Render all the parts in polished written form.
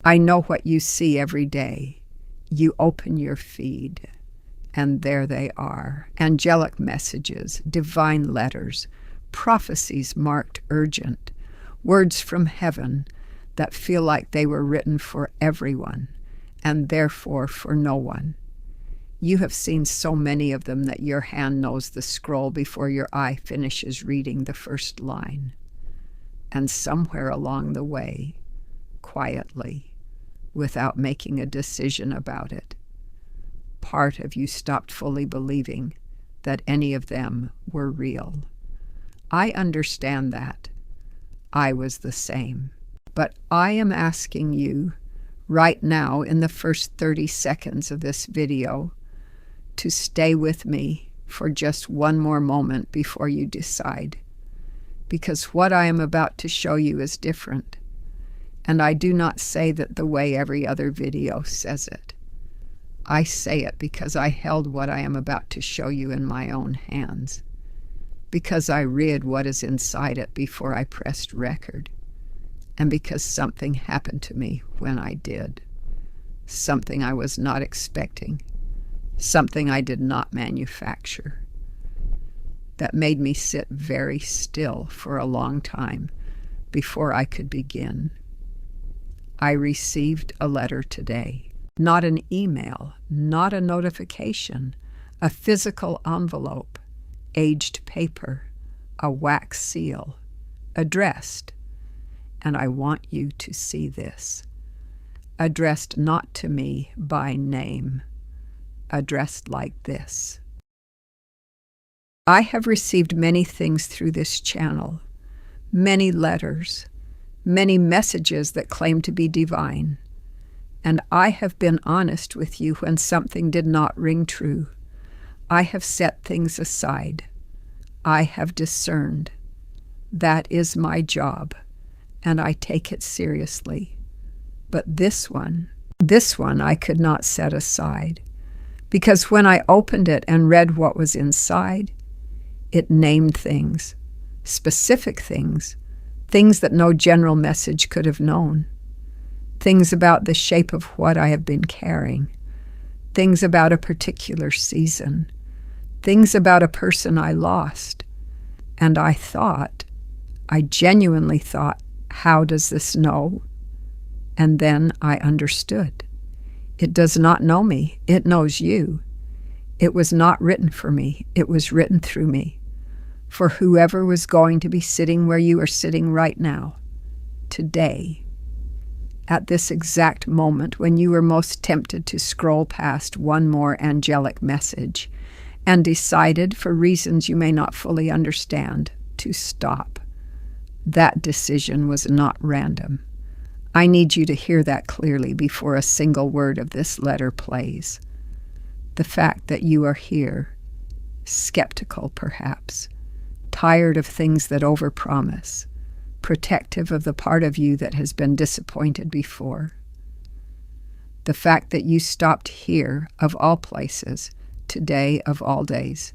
I know what you see every day. You open your feed, and there they are. Angelic messages, divine letters, prophecies marked urgent, words from heaven that feel like they were written for everyone, and therefore for no one. You have seen so many of them that your hand knows the scroll before your eye finishes reading the first line. And somewhere along the way, quietly, without making a decision about it, part of you stopped fully believing that any of them were real. I understand that. I was the same. But I am asking you right now in the first 30 seconds of this video to stay with me for just one more moment before you decide. Because what I am about to show you is different. And I do not say that the way every other video says it. I say it because I held what I am about to show you in my own hands. Because I read what is inside it before I pressed record. And because something happened to me when I did. Something I was not expecting. Something I did not manufacture. That made me sit very still for a long time before I could begin. I received a letter today. Not an email, not a notification, a physical envelope, aged paper, a wax seal, addressed. And I want you to see this. Addressed not to me by name. Addressed like this. I have received many things through this channel, many letters, many messages that claim to be divine, and I have been honest with you when something did not ring true. I have set things aside. I have discerned. That is my job, and I take it seriously. But this one I could not set aside. Because when I opened it and read what was inside, it named things, specific things, things that no general message could have known, things about the shape of what I have been carrying, things about a particular season, things about a person I lost. And I genuinely thought, how does this know? And then I understood. It does not know me. It knows you. It was not written for me. It was written through me. For whoever was going to be sitting where you are sitting right now, today, at this exact moment when you were most tempted to scroll past one more angelic message and decided, for reasons you may not fully understand, to stop. That decision was not random. I need you to hear that clearly before a single word of this letter plays. The fact that you are here, skeptical perhaps, tired of things that overpromise, protective of the part of you that has been disappointed before. The fact that you stopped here, of all places, today of all days,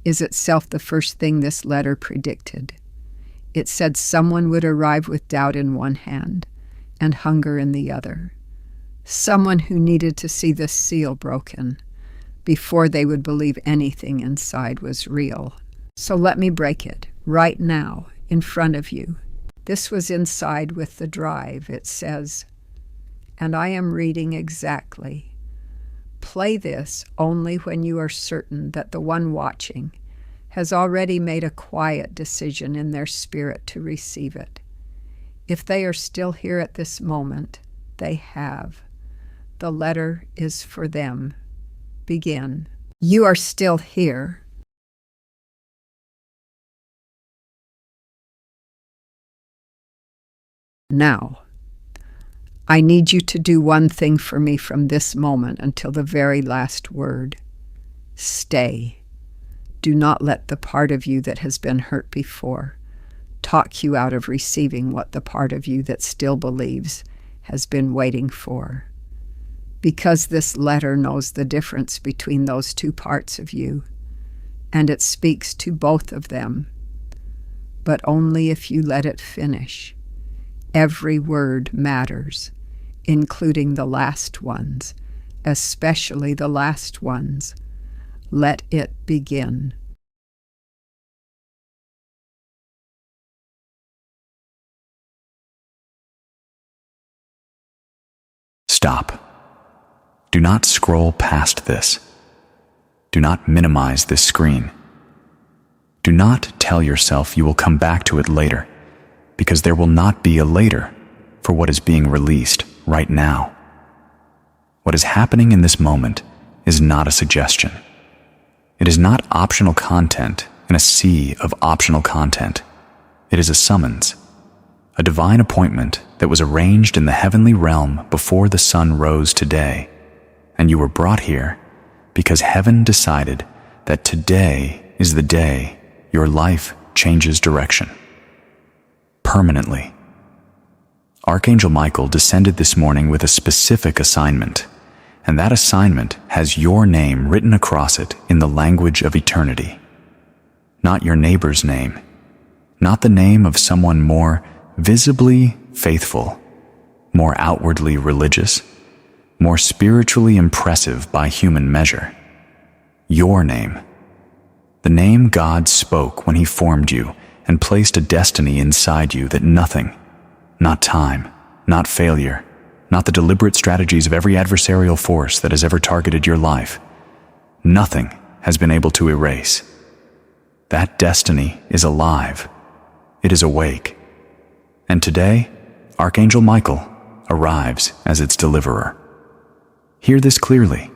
is itself the first thing this letter predicted. It said someone would arrive with doubt in one hand and hunger in the other. Someone who needed to see the seal broken before they would believe anything inside was real. So let me break it right now in front of you. This was inside with the drive. It says, and I am reading exactly, play this only when you are certain that the one watching has already made a quiet decision in their spirit to receive it. If they are still here at this moment, they have. The letter is for them. Begin. You are still here. Now, I need you to do one thing for me from this moment until the very last word. Stay. Do not let the part of you that has been hurt before talk you out of receiving what the part of you that still believes has been waiting for. Because this letter knows the difference between those two parts of you, and it speaks to both of them, but only if you let it finish. Every word matters. including the last ones, especially the last ones. Let it begin. Stop. Do not scroll past this. Do not minimize this screen. Do not tell yourself you will come back to it later, because there will not be a later for what is being released right now. What is happening in this moment is not a suggestion. It is not optional content in a sea of optional content. It is a summons, a divine appointment that was arranged in the heavenly realm before the sun rose today, and you were brought here because heaven decided that today is the day your life changes direction. Permanently. Archangel Michael descended this morning with a specific assignment, and that assignment has your name written across it in the language of eternity. Not your neighbor's name, not the name of someone more visibly faithful, more outwardly religious, more spiritually impressive by human measure. Your name. The name God spoke when He formed you and placed a destiny inside you that nothing, not time, not failure, not the deliberate strategies of every adversarial force that has ever targeted your life, nothing has been able to erase. That destiny is alive. It is awake. And today, Archangel Michael arrives as its deliverer. Hear this clearly.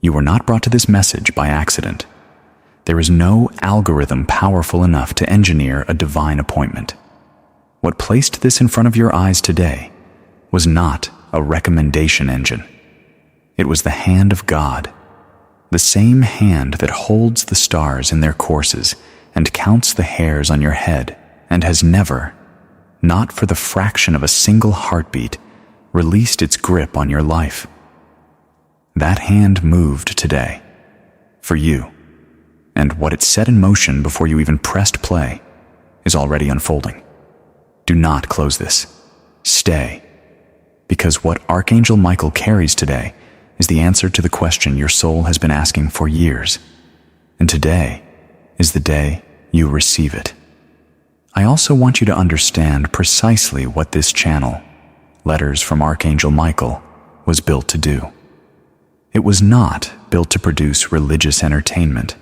You were not brought to this message by accident. There is no algorithm powerful enough to engineer a divine appointment. What placed this in front of your eyes today was not a recommendation engine. It was the hand of God, the same hand that holds the stars in their courses and counts the hairs on your head and has never, not for the fraction of a single heartbeat, released its grip on your life. That hand moved today, for you, and what it set in motion before you even pressed play is already unfolding. Do not close this. Stay, because what Archangel Michael carries today is the answer to the question your soul has been asking for years, and today is the day you receive it. I also want you to understand precisely what this channel, Letters from Archangel Michael, was built to do. It was not built to produce religious entertainment.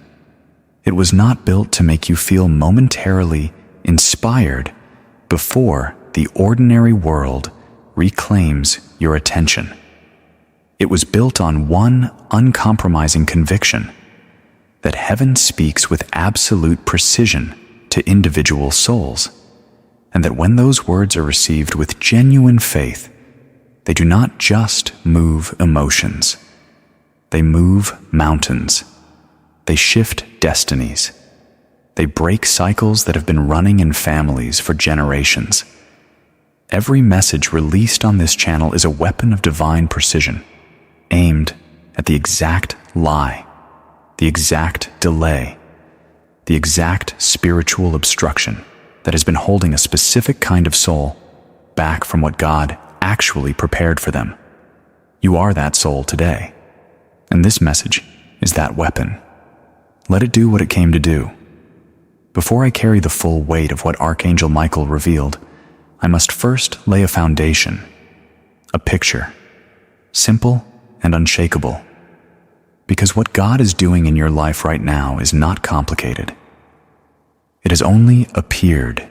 It was not built to make you feel momentarily inspired before the ordinary world reclaims your attention. It was built on one uncompromising conviction that heaven speaks with absolute precision to individual souls, and that when those words are received with genuine faith, they do not just move emotions. They move mountains. They shift destinies. They break cycles that have been running in families for generations. Every message released on this channel is a weapon of divine precision, aimed at the exact lie, the exact delay, the exact spiritual obstruction that has been holding a specific kind of soul back from what God actually prepared for them. You are that soul today, and this message is that weapon. Let it do what it came to do. Before I carry the full weight of what Archangel Michael revealed, I must first lay a foundation, a picture, simple and unshakable. Because what God is doing in your life right now is not complicated. It has only appeared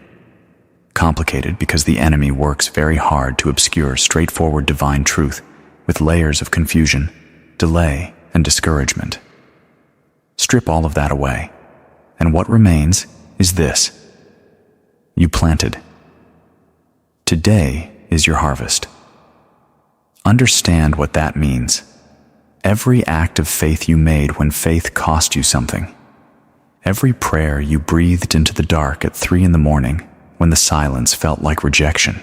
complicated because the enemy works very hard to obscure straightforward divine truth with layers of confusion, delay, and discouragement. Strip all of that away, and what remains is this. You planted. Today is your harvest. Understand what that means. Every act of faith you made when faith cost you something. Every prayer you breathed into the dark at 3 a.m. when the silence felt like rejection.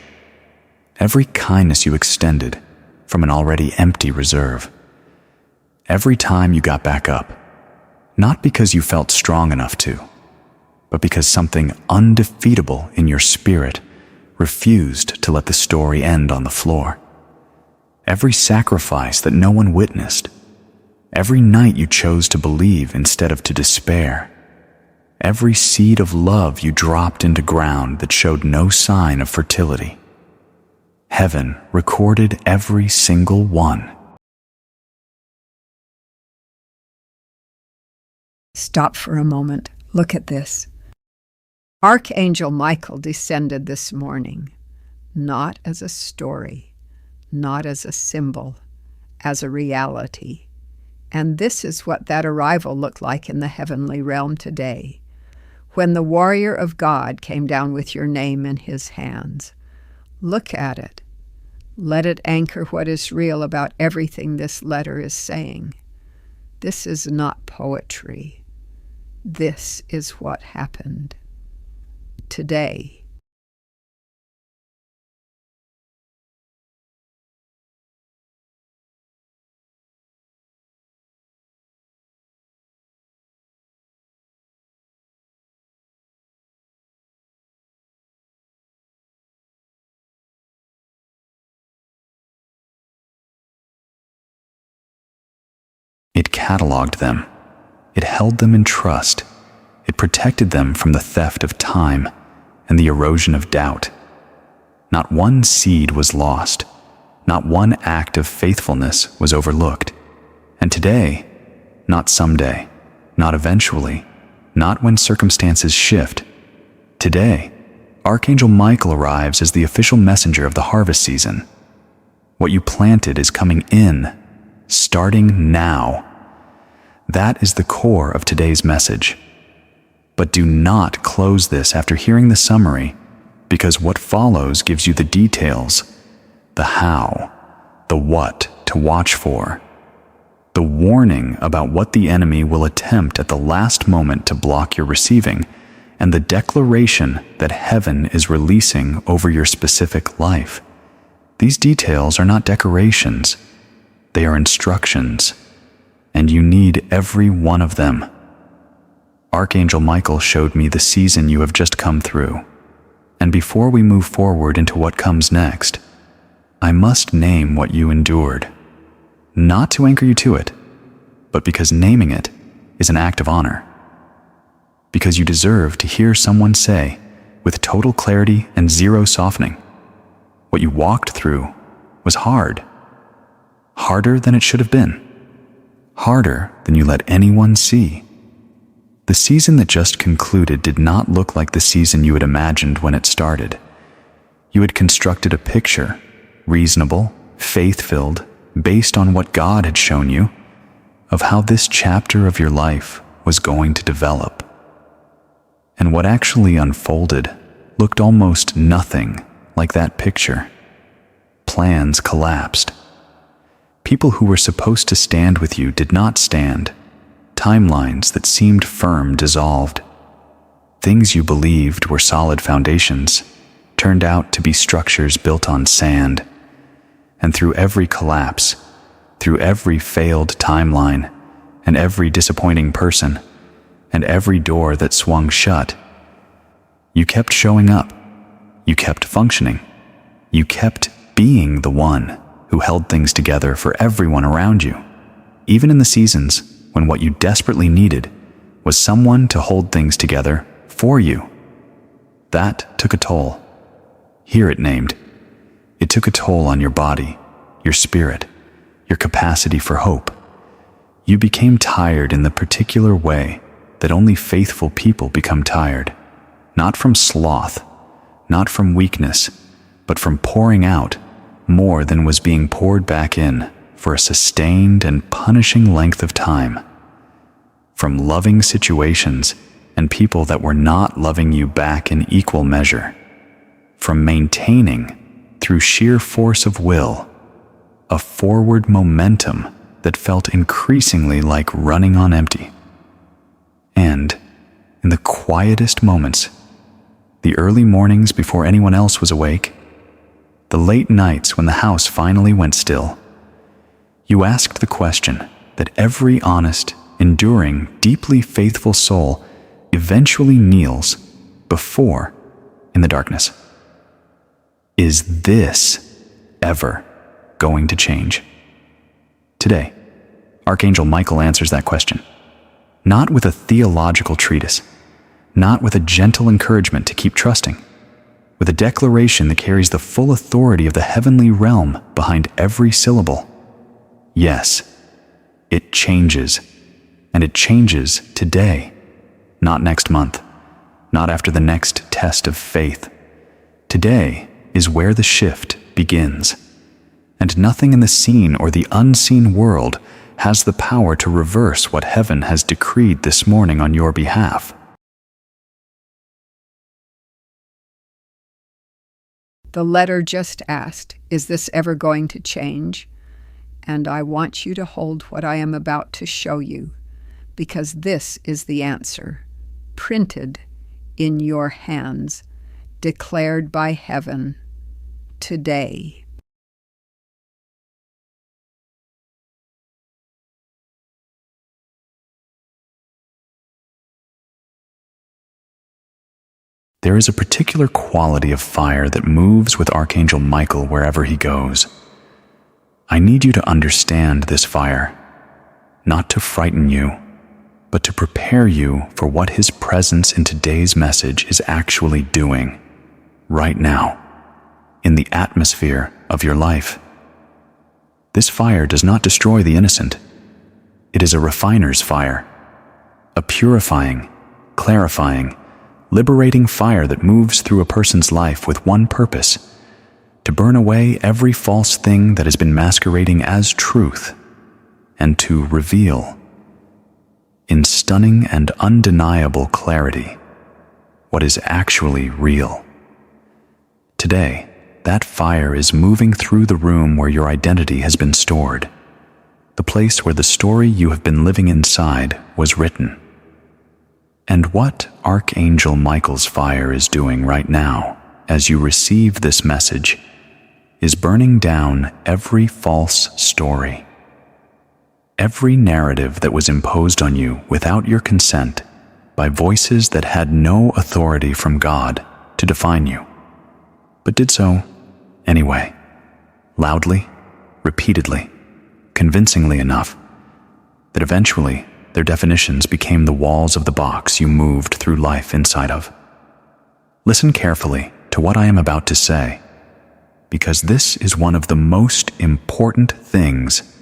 Every kindness you extended from an already empty reserve. Every time you got back up, not because you felt strong enough to, but because something undefeatable in your spirit refused to let the story end on the floor. every sacrifice that no one witnessed, every night you chose to believe instead of to despair, every seed of love you dropped into ground that showed no sign of fertility. Heaven recorded every single one. Stop for a moment. Look at this. Archangel Michael descended this morning, not as a story, not as a symbol, as a reality. And this is what that arrival looked like in the heavenly realm today, when the warrior of God came down with your name in his hands. Look at it. Let it anchor what is real about everything this letter is saying. This is not poetry. This is what happened today. It cataloged them. It held them in trust. It protected them from the theft of time and the erosion of doubt. Not one seed was lost. Not one act of faithfulness was overlooked. And today, not someday, not eventually, not when circumstances shift. Today, Archangel Michael arrives as the official messenger of the harvest season. What you planted is coming in, starting now. That is the core of today's message. But do not close this after hearing the summary, because what follows gives you the details, the how, the what to watch for, the warning about what the enemy will attempt at the last moment to block your receiving, and the declaration that heaven is releasing over your specific life. These details are not decorations. They are instructions, and you need every one of them. Archangel Michael showed me the season you have just come through, and before we move forward into what comes next, I must name what you endured, not to anchor you to it, but because naming it is an act of honor. Because you deserve to hear someone say, with total clarity and zero softening, what you walked through was hard. Harder than it should have been. Harder than you let anyone see. The season that just concluded did not look like the season you had imagined when it started. You had constructed a picture, reasonable, faith-filled, based on what God had shown you, of how this chapter of your life was going to develop. And what actually unfolded looked almost nothing like that picture. Plans collapsed. People who were supposed to stand with you did not stand. Timelines that seemed firm dissolved. Things you believed were solid foundations turned out to be structures built on sand. And through every collapse, through every failed timeline, and every disappointing person, and every door that swung shut, you kept showing up. You kept functioning. You kept being the one who held things together for everyone around you, even in the seasons when what you desperately needed was someone to hold things together for you. That took a toll. Hear it named. It took a toll on your body, your spirit, your capacity for hope. You became tired in the particular way that only faithful people become tired, not from sloth, not from weakness, but from pouring out more than was being poured back in for a sustained and punishing length of time. From loving situations and people that were not loving you back in equal measure. From maintaining, through sheer force of will, a forward momentum that felt increasingly like running on empty. And, in the quietest moments, the early mornings before anyone else was awake, the late nights when the house finally went still, you asked the question that every honest, enduring, deeply faithful soul eventually kneels before in the darkness. Is this ever going to change? Today, Archangel Michael answers that question. Not with a theological treatise, not with a gentle encouragement to keep trusting, with a declaration that carries the full authority of the heavenly realm behind every syllable. Yes, it changes, and it changes today, not next month, not after the next test of faith. Today is where the shift begins, and nothing in the seen or the unseen world has the power to reverse what heaven has decreed this morning on your behalf. The letter just asked, is this ever going to change? And I want you to hold what I am about to show you, because this is the answer, printed in your hands, declared by heaven, today. There is a particular quality of fire that moves with Archangel Michael wherever he goes. I need you to understand this fire, not to frighten you, but to prepare you for what his presence in today's message is actually doing, right now, in the atmosphere of your life. This fire does not destroy the innocent. It is a refiner's fire, a purifying, clarifying, liberating fire that moves through a person's life with one purpose: to burn away every false thing that has been masquerading as truth, and to reveal, in stunning and undeniable clarity, what is actually real. Today, that fire is moving through the room where your identity has been stored, the place where the story you have been living inside was written. And what Archangel Michael's fire is doing right now, as you receive this message, is burning down every false story, every narrative that was imposed on you without your consent by voices that had no authority from God to define you, but did so anyway, loudly, repeatedly, convincingly enough, that eventually their definitions became the walls of the box you moved through life inside of. Listen carefully to what I am about to say, because this is one of the most important things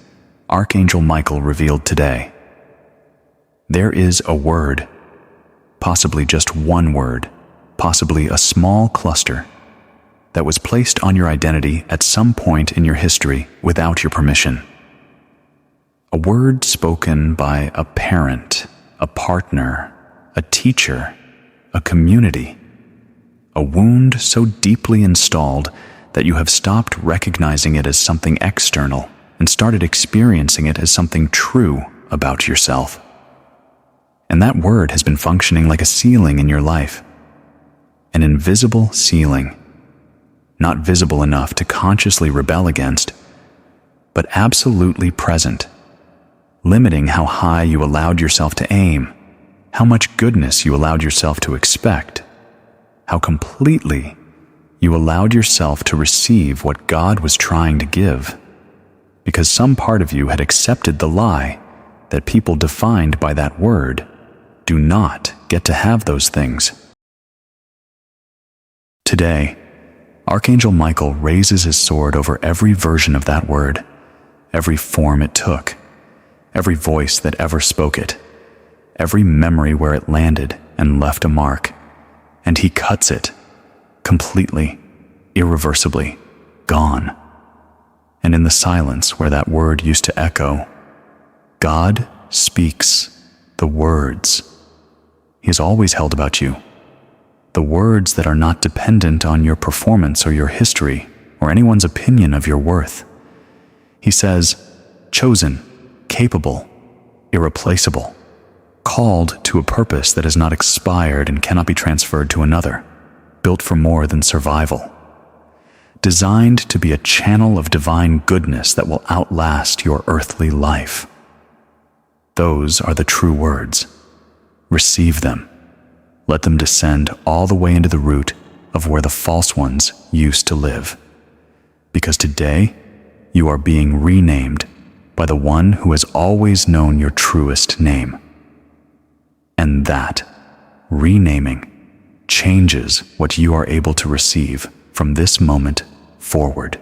Archangel Michael revealed today. There is a word, possibly just one word, possibly a small cluster, that was placed on your identity at some point in your history without your permission. A word spoken by a parent, a partner, a teacher, a community. A wound so deeply installed that you have stopped recognizing it as something external and started experiencing it as something true about yourself. And that word has been functioning like a ceiling in your life. An invisible ceiling, not visible enough to consciously rebel against, but absolutely present, limiting how high you allowed yourself to aim, how much goodness you allowed yourself to expect, how completely you allowed yourself to receive what God was trying to give, because some part of you had accepted the lie that people defined by that word do not get to have those things. Today, Archangel Michael raises his sword over every version of that word, every form it took, every voice that ever spoke it, every memory where it landed and left a mark, and he cuts it, completely, irreversibly, gone. And in the silence where that word used to echo, God speaks the words He has always held about you, the words that are not dependent on your performance or your history or anyone's opinion of your worth. He says, chosen, capable, irreplaceable, called to a purpose that is not expired and cannot be transferred to another, built for more than survival, designed to be a channel of divine goodness that will outlast your earthly life. Those are the true words. Receive them. Let them descend all the way into the root of where the false ones used to live. Because today, you are being renamed by the one who has always known your truest name. And that renaming changes what you are able to receive from this moment forward.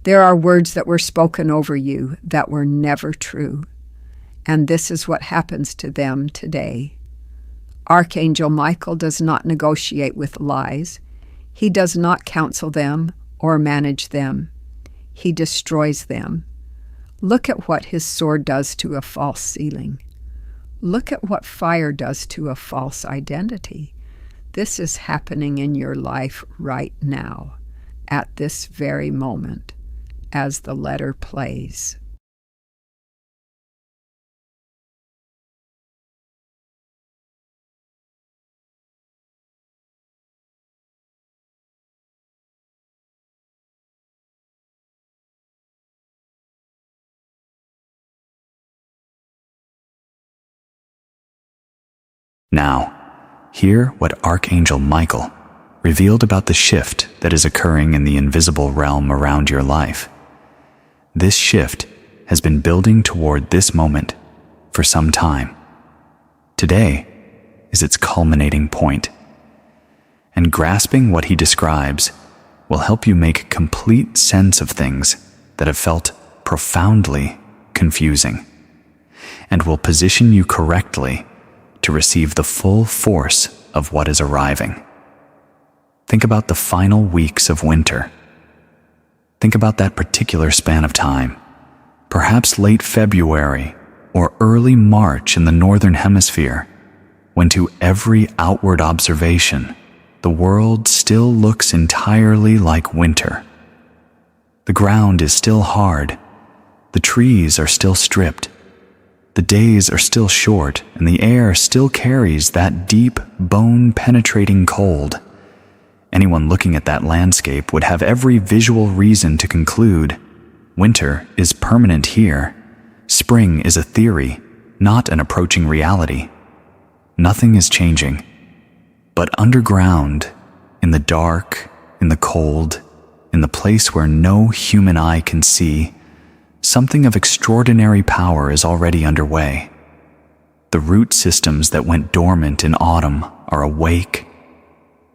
There are words that were spoken over you that were never true, and this is what happens to them today. Archangel Michael does not negotiate with lies. He does not counsel them or manage them. He destroys them. Look at what his sword does to a false ceiling. Look at what fire does to a false identity. This is happening in your life right now, at this very moment, as the letter plays. Now, hear what Archangel Michael revealed about the shift that is occurring in the invisible realm around your life. This shift has been building toward this moment for some time. Today is its culminating point, and grasping what he describes will help you make complete sense of things that have felt profoundly confusing, and will position you correctly to receive the full force of what is arriving. Think about the final weeks of winter. Think about that particular span of time, perhaps late February or early March in the Northern Hemisphere, when to every outward observation, the world still looks entirely like winter. The ground is still hard, the trees are still stripped, the days are still short, and the air still carries that deep, bone-penetrating cold. Anyone looking at that landscape would have every visual reason to conclude winter is permanent here. Spring is a theory, not an approaching reality. Nothing is changing. But underground, in the dark, in the cold, in the place where no human eye can see, something of extraordinary power is already underway. The root systems that went dormant in autumn are awake.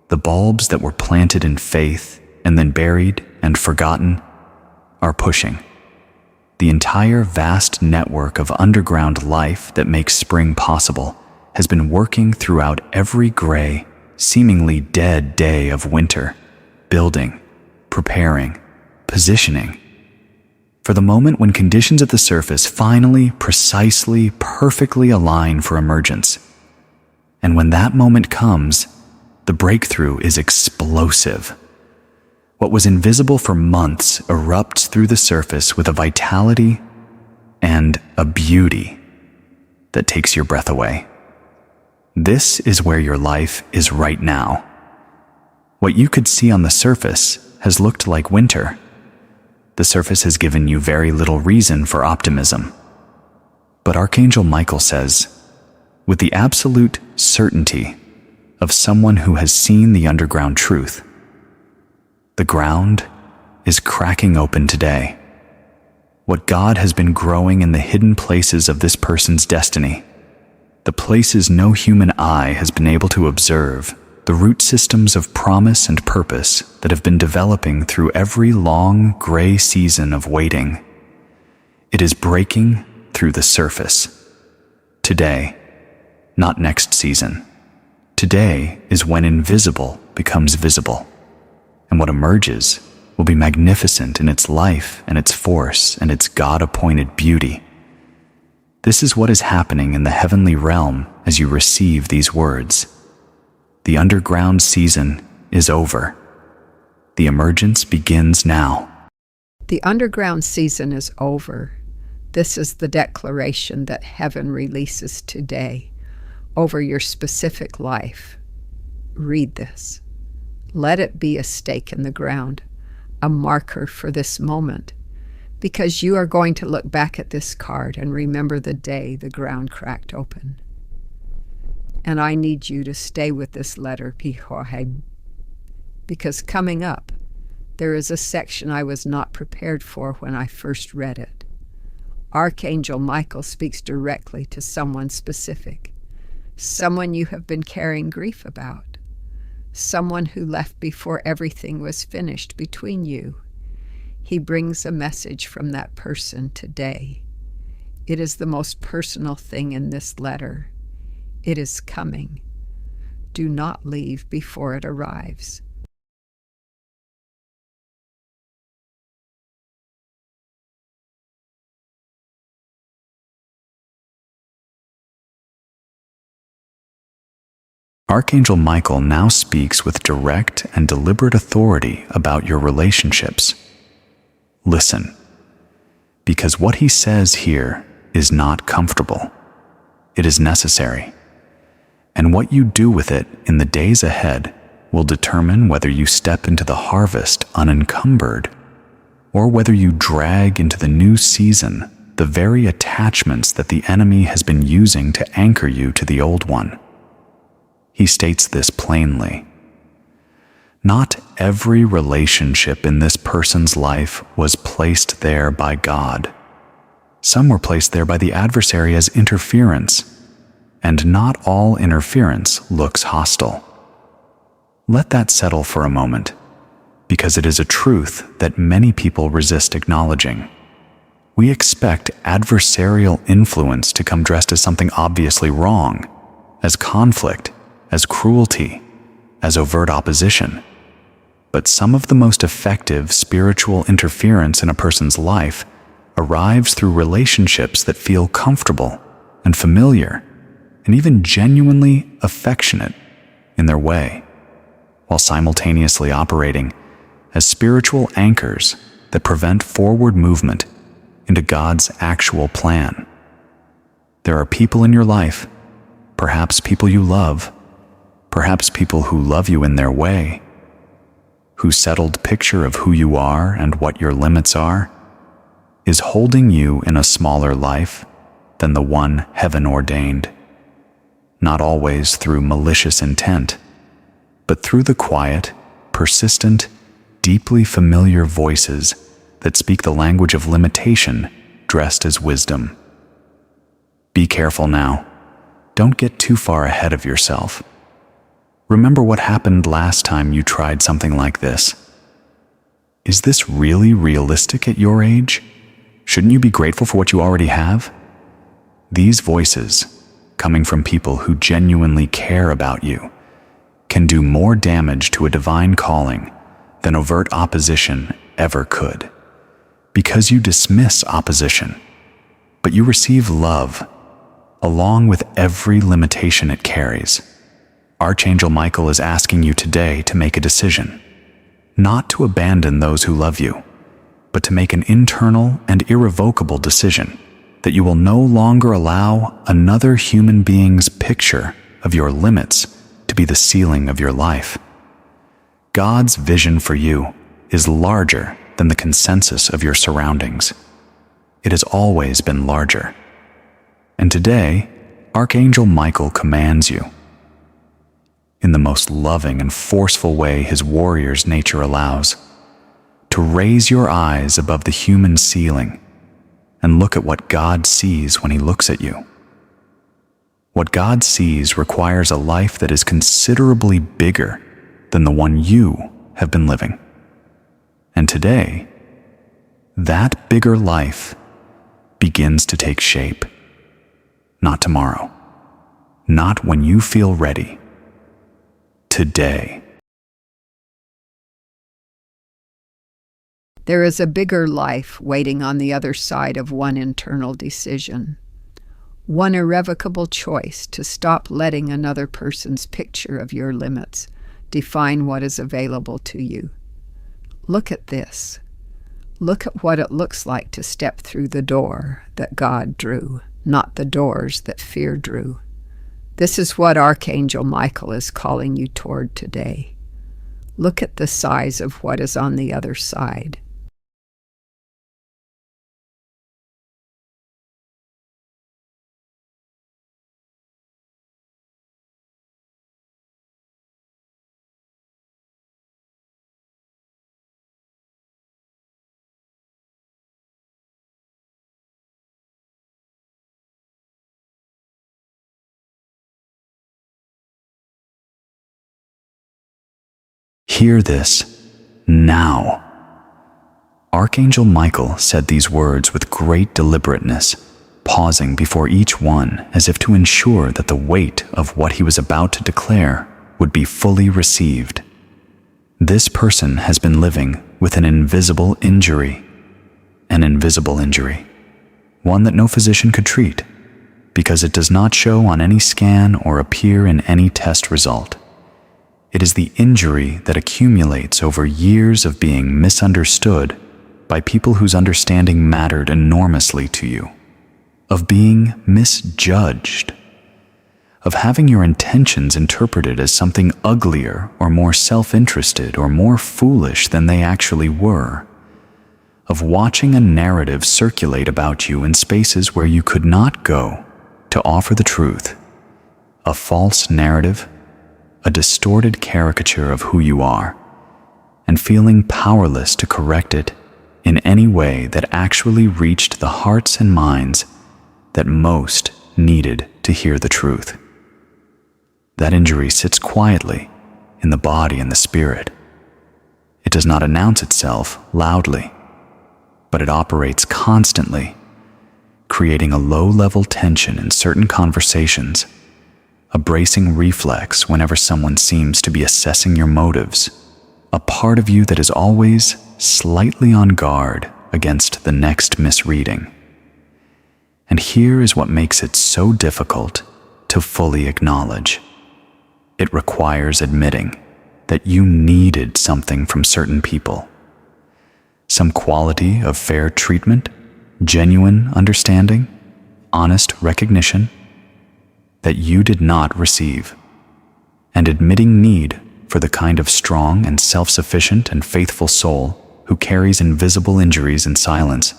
The bulbs that were planted in faith and then buried and forgotten are pushing. The entire vast network of underground life that makes spring possible has been working throughout every gray, seemingly dead day of winter, building, preparing, positioning, for the moment when conditions at the surface finally, precisely, perfectly align for emergence. And when that moment comes, the breakthrough is explosive. What was invisible for months erupts through the surface with a vitality and a beauty that takes your breath away. This is where your life is right now. What you could see on the surface has looked like winter. The surface has given you very little reason for optimism. But Archangel Michael says, with the absolute certainty of someone who has seen the underground truth, the ground is cracking open today. What God has been growing in the hidden places of this person's destiny, the places no human eye has been able to observe, the root systems of promise and purpose that have been developing through every long, gray season of waiting. It is breaking through the surface. Today, not next season. Today is when invisible becomes visible, and what emerges will be magnificent in its life and its force and its God-appointed beauty. This is what is happening in the heavenly realm as you receive these words. The underground season is over. The emergence begins now. The underground season is over. This is the declaration that heaven releases today over your specific life. Read this. Let it be a stake in the ground, a marker for this moment, because you are going to look back at this card and remember the day the ground cracked open. And I need you to stay with this letter, Pihohe, because coming up, there is a section I was not prepared for when I first read it. Archangel Michael speaks directly to someone specific, someone you have been carrying grief about, someone who left before everything was finished between you. He brings a message from that person today. It is the most personal thing in this letter. It is coming. Do not leave before it arrives. Archangel Michael now speaks with direct and deliberate authority about your relationships. Listen, because what he says here is not comfortable. It is necessary. And what you do with it in the days ahead will determine whether you step into the harvest unencumbered, or whether you drag into the new season the very attachments that the enemy has been using to anchor you to the old one. He states this plainly. Not every relationship in this person's life was placed there by God. Some were placed there by the adversary as interference, and not all interference looks hostile. Let that settle for a moment, because it is a truth that many people resist acknowledging. We expect adversarial influence to come dressed as something obviously wrong, as conflict, as cruelty, as overt opposition. But some of the most effective spiritual interference in a person's life arrives through relationships that feel comfortable and familiar, and even genuinely affectionate in their way, while simultaneously operating as spiritual anchors that prevent forward movement into God's actual plan. There are people in your life, perhaps people you love, perhaps people who love you in their way, whose settled picture of who you are and what your limits are is holding you in a smaller life than the one heaven ordained, not always through malicious intent, but through the quiet, persistent, deeply familiar voices that speak the language of limitation dressed as wisdom. Be careful now. Don't get too far ahead of yourself. Remember what happened last time you tried something like this. Is this really realistic at your age? Shouldn't you be grateful for what you already have? These voices, coming from people who genuinely care about you, can do more damage to a divine calling than overt opposition ever could. Because you dismiss opposition, but you receive love, along with every limitation it carries. Archangel Michael is asking you today to make a decision, not to abandon those who love you, but to make an internal and irrevocable decision that you will no longer allow another human being's picture of your limits to be the ceiling of your life. God's vision for you is larger than the consensus of your surroundings. It has always been larger. And today, Archangel Michael commands you, in the most loving and forceful way his warrior's nature allows, to raise your eyes above the human ceiling and look at what God sees when he looks at you. What God sees requires a life that is considerably bigger than the one you have been living. And today, that bigger life begins to take shape. Not tomorrow, not when you feel ready. Today. There is a bigger life waiting on the other side of one internal decision, one irrevocable choice to stop letting another person's picture of your limits define what is available to you. Look at this. Look at what it looks like to step through the door that God drew, not the doors that fear drew. This is what Archangel Michael is calling you toward today. Look at the size of what is on the other side. Hear this now. Archangel Michael said these words with great deliberateness, pausing before each one as if to ensure that the weight of what he was about to declare would be fully received. This person has been living with an invisible injury, one that no physician could treat, because it does not show on any scan or appear in any test result. It is the injury that accumulates over years of being misunderstood by people whose understanding mattered enormously to you, of being misjudged, of having your intentions interpreted as something uglier or more self-interested or more foolish than they actually were, of watching a narrative circulate about you in spaces where you could not go to offer the truth, a false narrative, a distorted caricature of who you are, and feeling powerless to correct it in any way that actually reached the hearts and minds that most needed to hear the truth. That injury sits quietly in the body and the spirit. It does not announce itself loudly, but it operates constantly, creating a low-level tension in certain conversations, a bracing reflex whenever someone seems to be assessing your motives, a part of you that is always slightly on guard against the next misreading. And here is what makes it so difficult to fully acknowledge. It requires admitting that you needed something from certain people, some quality of fair treatment, genuine understanding, honest recognition that you did not receive. And admitting need for the kind of strong and self-sufficient and faithful soul who carries invisible injuries in silence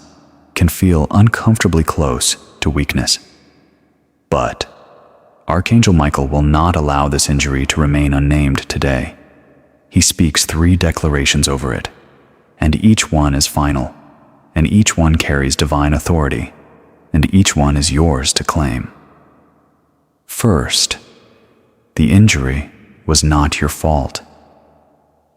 can feel uncomfortably close to weakness. But Archangel Michael will not allow this injury to remain unnamed today. He speaks 3 declarations over it, and each one is final, and each one carries divine authority, and each one is yours to claim. First, the injury was not your fault.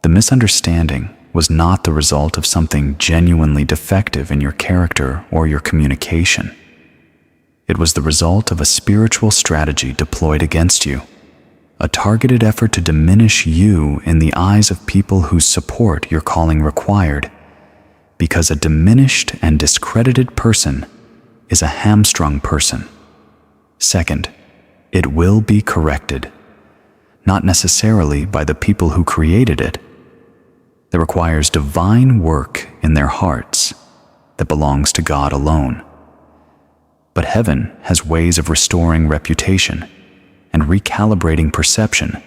The misunderstanding was not the result of something genuinely defective in your character or your communication. It was the result of a spiritual strategy deployed against you, a targeted effort to diminish you in the eyes of people whose support your calling required, because a diminished and discredited person is a hamstrung person. Second, it will be corrected, not necessarily by the people who created it. That requires divine work in their hearts that belongs to God alone. But heaven has ways of restoring reputation and recalibrating perception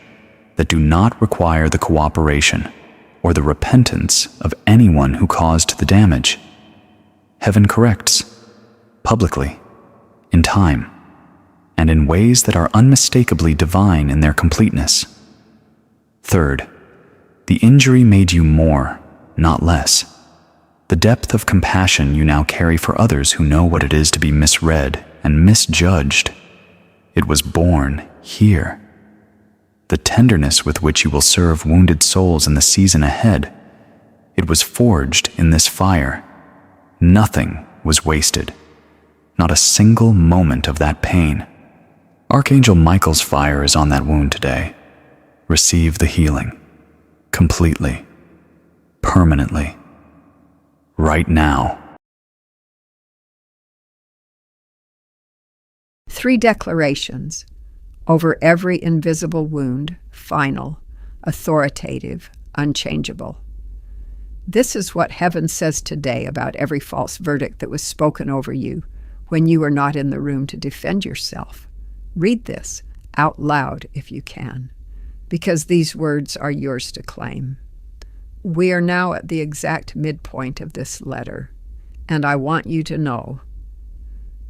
that do not require the cooperation or the repentance of anyone who caused the damage. Heaven corrects, publicly, in time, and in ways that are unmistakably divine in their completeness. Third, the injury made you more, not less. The depth of compassion you now carry for others who know what it is to be misread and misjudged. It was born here. The tenderness with which you will serve wounded souls in the season ahead. It was forged in this fire. Nothing was wasted. Not a single moment of that pain. Archangel Michael's fire is on that wound today. Receive the healing. Completely. Permanently. Right now. 3 declarations over every invisible wound, final, authoritative, unchangeable. This is what heaven says today about every false verdict that was spoken over you when you were not in the room to defend yourself. Read this out loud if you can, because these words are yours to claim. We are now at the exact midpoint of this letter, and I want you to know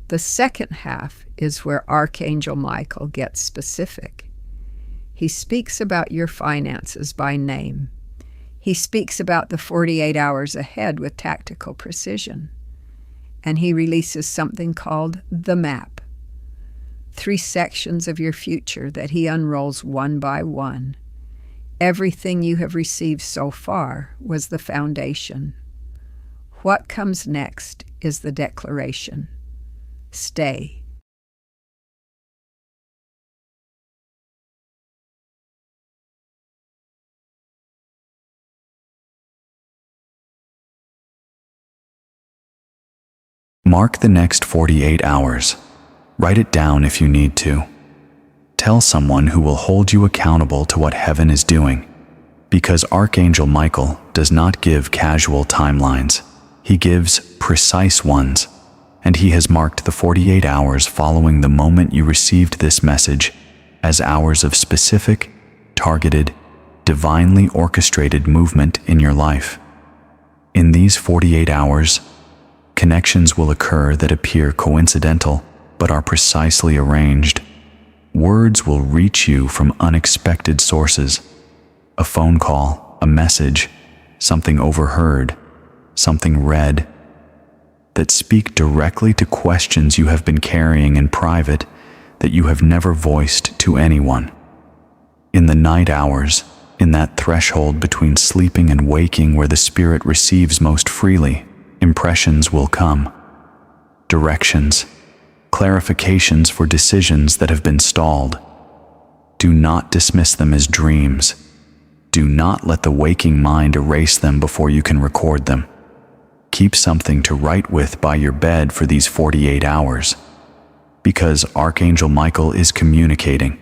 the second half is where Archangel Michael gets specific. He speaks about your finances by name. He speaks about the 48 hours ahead with tactical precision. And he releases something called the map. 3 sections of your future that he unrolls one by one. Everything you have received so far was the foundation. What comes next is the declaration. Stay. Mark the next 48 hours. Write it down if you need to. Tell someone who will hold you accountable to what heaven is doing, because Archangel Michael does not give casual timelines. He gives precise ones, and he has marked the 48 hours following the moment you received this message as hours of specific, targeted, divinely orchestrated movement in your life. In these 48 hours, connections will occur that appear coincidental but are precisely arranged. Words will reach you from unexpected sources. A phone call, a message, something overheard, something read, that speak directly to questions you have been carrying in private that you have never voiced to anyone. In the night hours, in that threshold between sleeping and waking where the spirit receives most freely, impressions will come. Directions, clarifications for decisions that have been stalled. Do not dismiss them as dreams. Do not let the waking mind erase them before you can record them. Keep something to write with by your bed for these 48 hours, because Archangel Michael is communicating,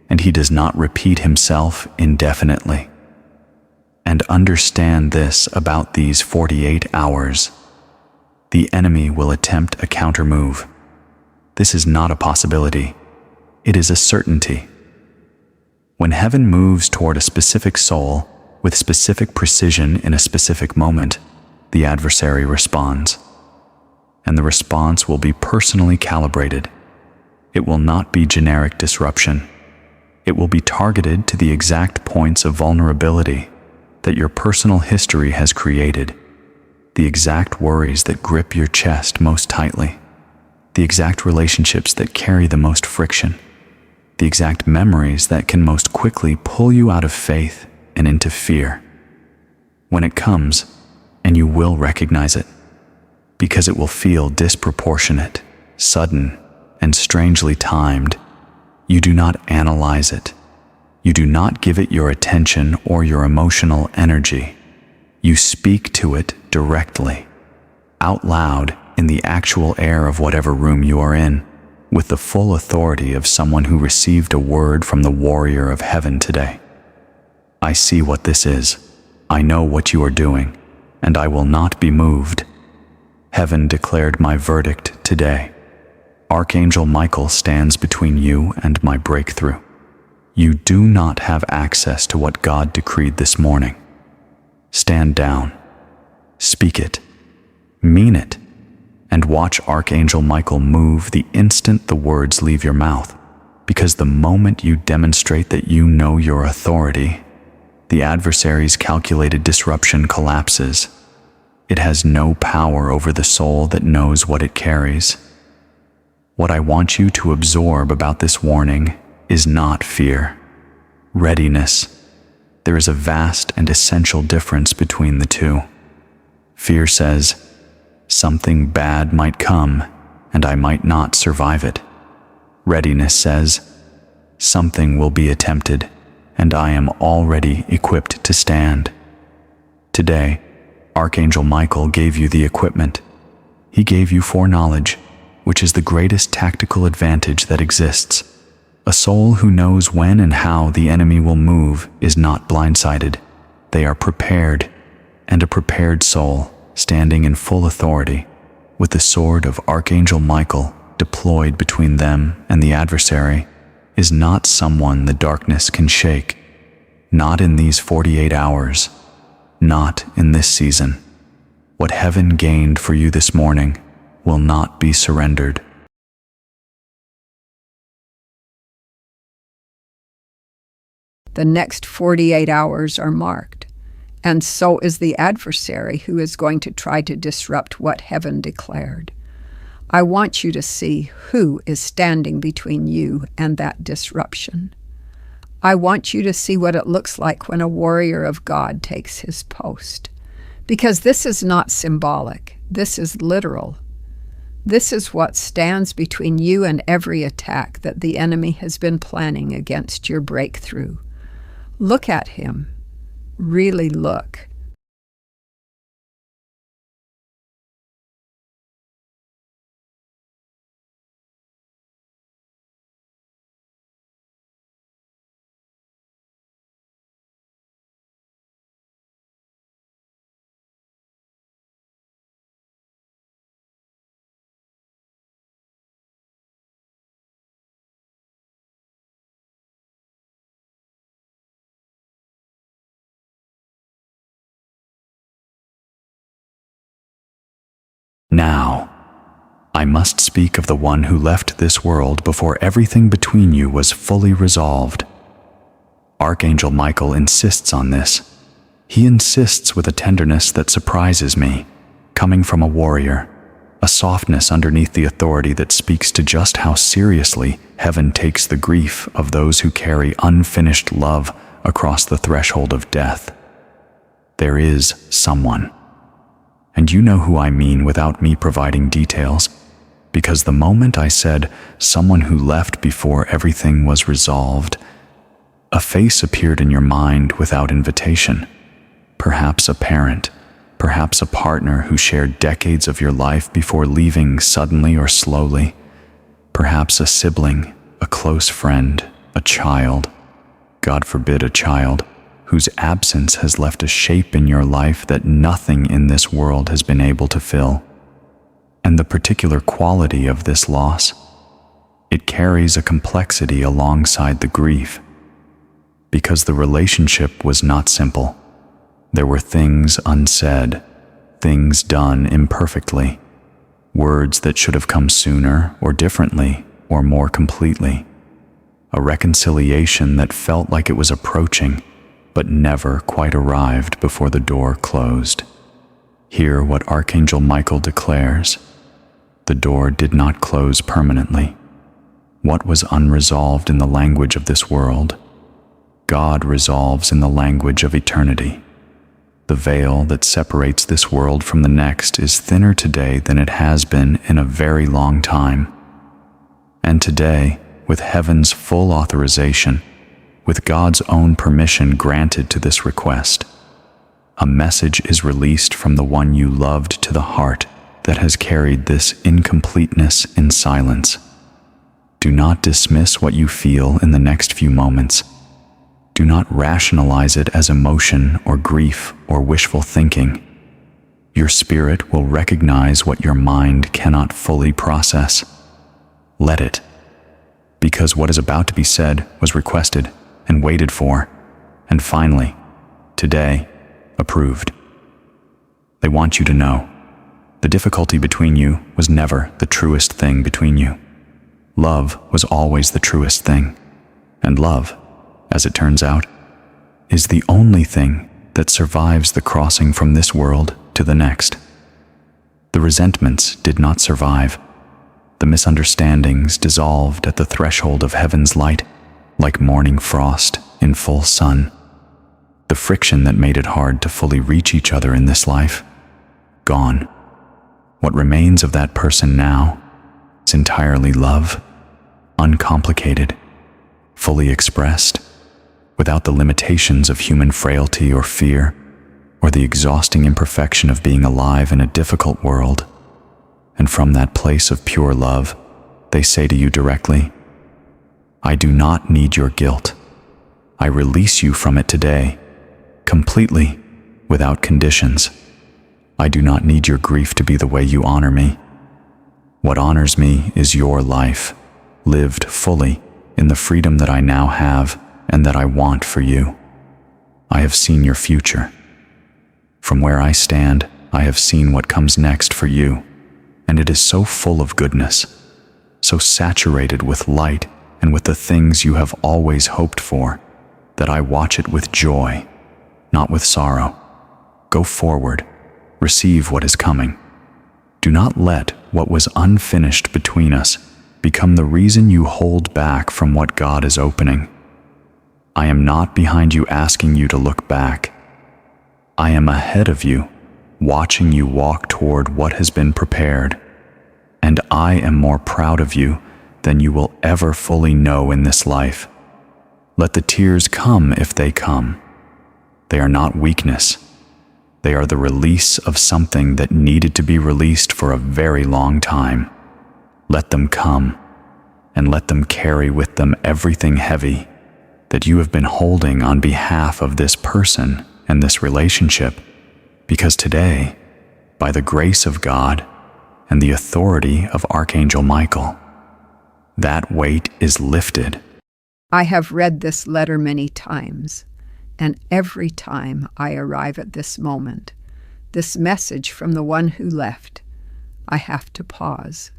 and he does not repeat himself indefinitely. And understand this about these 48 hours. The enemy will attempt a countermove. This is not a possibility. It is a certainty. When heaven moves toward a specific soul with specific precision in a specific moment, the adversary responds. And the response will be personally calibrated. It will not be generic disruption. It will be targeted to the exact points of vulnerability that your personal history has created, the exact worries that grip your chest most tightly, the exact relationships that carry the most friction, the exact memories that can most quickly pull you out of faith and into fear. When it comes, and you will recognize it, because it will feel disproportionate, sudden, and strangely timed, you do not analyze it. You do not give it your attention or your emotional energy. You speak to it directly, out loud, in the actual air of whatever room you are in, with the full authority of someone who received a word from the warrior of heaven today. I see what this is. I know what you are doing, and I will not be moved. Heaven declared my verdict today. Archangel Michael stands between you and my breakthrough. You do not have access to what God decreed this morning. Stand down. Speak it. Mean it. And watch Archangel Michael move the instant the words leave your mouth, because the moment you demonstrate that you know your authority, the adversary's calculated disruption collapses. It has no power over the soul that knows what it carries. What I want you to absorb about this warning is not fear. Readiness. There is a vast and essential difference between the two. Fear says, something bad might come, and I might not survive it. Readiness says, something will be attempted, and I am already equipped to stand. Today, Archangel Michael gave you the equipment. He gave you foreknowledge, which is the greatest tactical advantage that exists. A soul who knows when and how the enemy will move is not blindsided. They are prepared, and a prepared soul, standing in full authority, with the sword of Archangel Michael deployed between them and the adversary, is not someone the darkness can shake. Not in these 48 hours. Not in this season. What heaven gained for you this morning will not be surrendered. The next 48 hours are marked, and so is the adversary who is going to try to disrupt what heaven declared. I want you to see who is standing between you and that disruption. I want you to see what it looks like when a warrior of God takes his post. Because this is not symbolic. This is literal. This is what stands between you and every attack that the enemy has been planning against your breakthrough. Look at him. Really look. Now, I must speak of the one who left this world before everything between you was fully resolved. Archangel Michael insists on this. He insists with a tenderness that surprises me, coming from a warrior, a softness underneath the authority that speaks to just how seriously heaven takes the grief of those who carry unfinished love across the threshold of death. There is someone. And you know who I mean without me providing details, because the moment I said someone who left before everything was resolved, a face appeared in your mind without invitation. Perhaps a parent, perhaps a partner who shared decades of your life before leaving suddenly or slowly, perhaps a sibling, a close friend, a child, God forbid a child, whose absence has left a shape in your life that nothing in this world has been able to fill. And the particular quality of this loss, it carries a complexity alongside the grief, because the relationship was not simple. There were things unsaid, things done imperfectly, words that should have come sooner or differently or more completely, a reconciliation that felt like it was approaching, but never quite arrived before the door closed. Hear what Archangel Michael declares. The door did not close permanently. What was unresolved in the language of this world, God resolves in the language of eternity. The veil that separates this world from the next is thinner today than it has been in a very long time. And today, with heaven's full authorization, with God's own permission granted to this request, a message is released from the one you loved to the heart that has carried this incompleteness in silence. Do not dismiss what you feel in the next few moments. Do not rationalize it as emotion or grief or wishful thinking. Your spirit will recognize what your mind cannot fully process. Let it, because what is about to be said was requested and waited for, and finally, today, approved. They want you to know, the difficulty between you was never the truest thing between you. Love was always the truest thing, and love, as it turns out, is the only thing that survives the crossing from this world to the next. The resentments did not survive. The misunderstandings dissolved at the threshold of heaven's light, like morning frost in full sun. The friction that made it hard to fully reach each other in this life, gone. What remains of that person now is entirely love, uncomplicated, fully expressed, without the limitations of human frailty or fear, or the exhausting imperfection of being alive in a difficult world. And from that place of pure love, they say to you directly, I do not need your guilt. I release you from it today, completely, without conditions. I do not need your grief to be the way you honor me. What honors me is your life, lived fully in the freedom that I now have and that I want for you. I have seen your future. From where I stand, I have seen what comes next for you, and it is so full of goodness, so saturated with light and with the things you have always hoped for, that I watch it with joy, not with sorrow. Go forward, receive what is coming. Do not let what was unfinished between us become the reason you hold back from what God is opening. I am not behind you asking you to look back. I am ahead of you, watching you walk toward what has been prepared. And I am more proud of you than you will ever fully know in this life. Let the tears come if they come. They are not weakness. They are the release of something that needed to be released for a very long time. Let them come, and let them carry with them everything heavy that you have been holding on behalf of this person and this relationship, because today, by the grace of God and the authority of Archangel Michael, that weight is lifted. I have read this letter many times, and every time I arrive at this moment, this message from the one who left, I have to pause,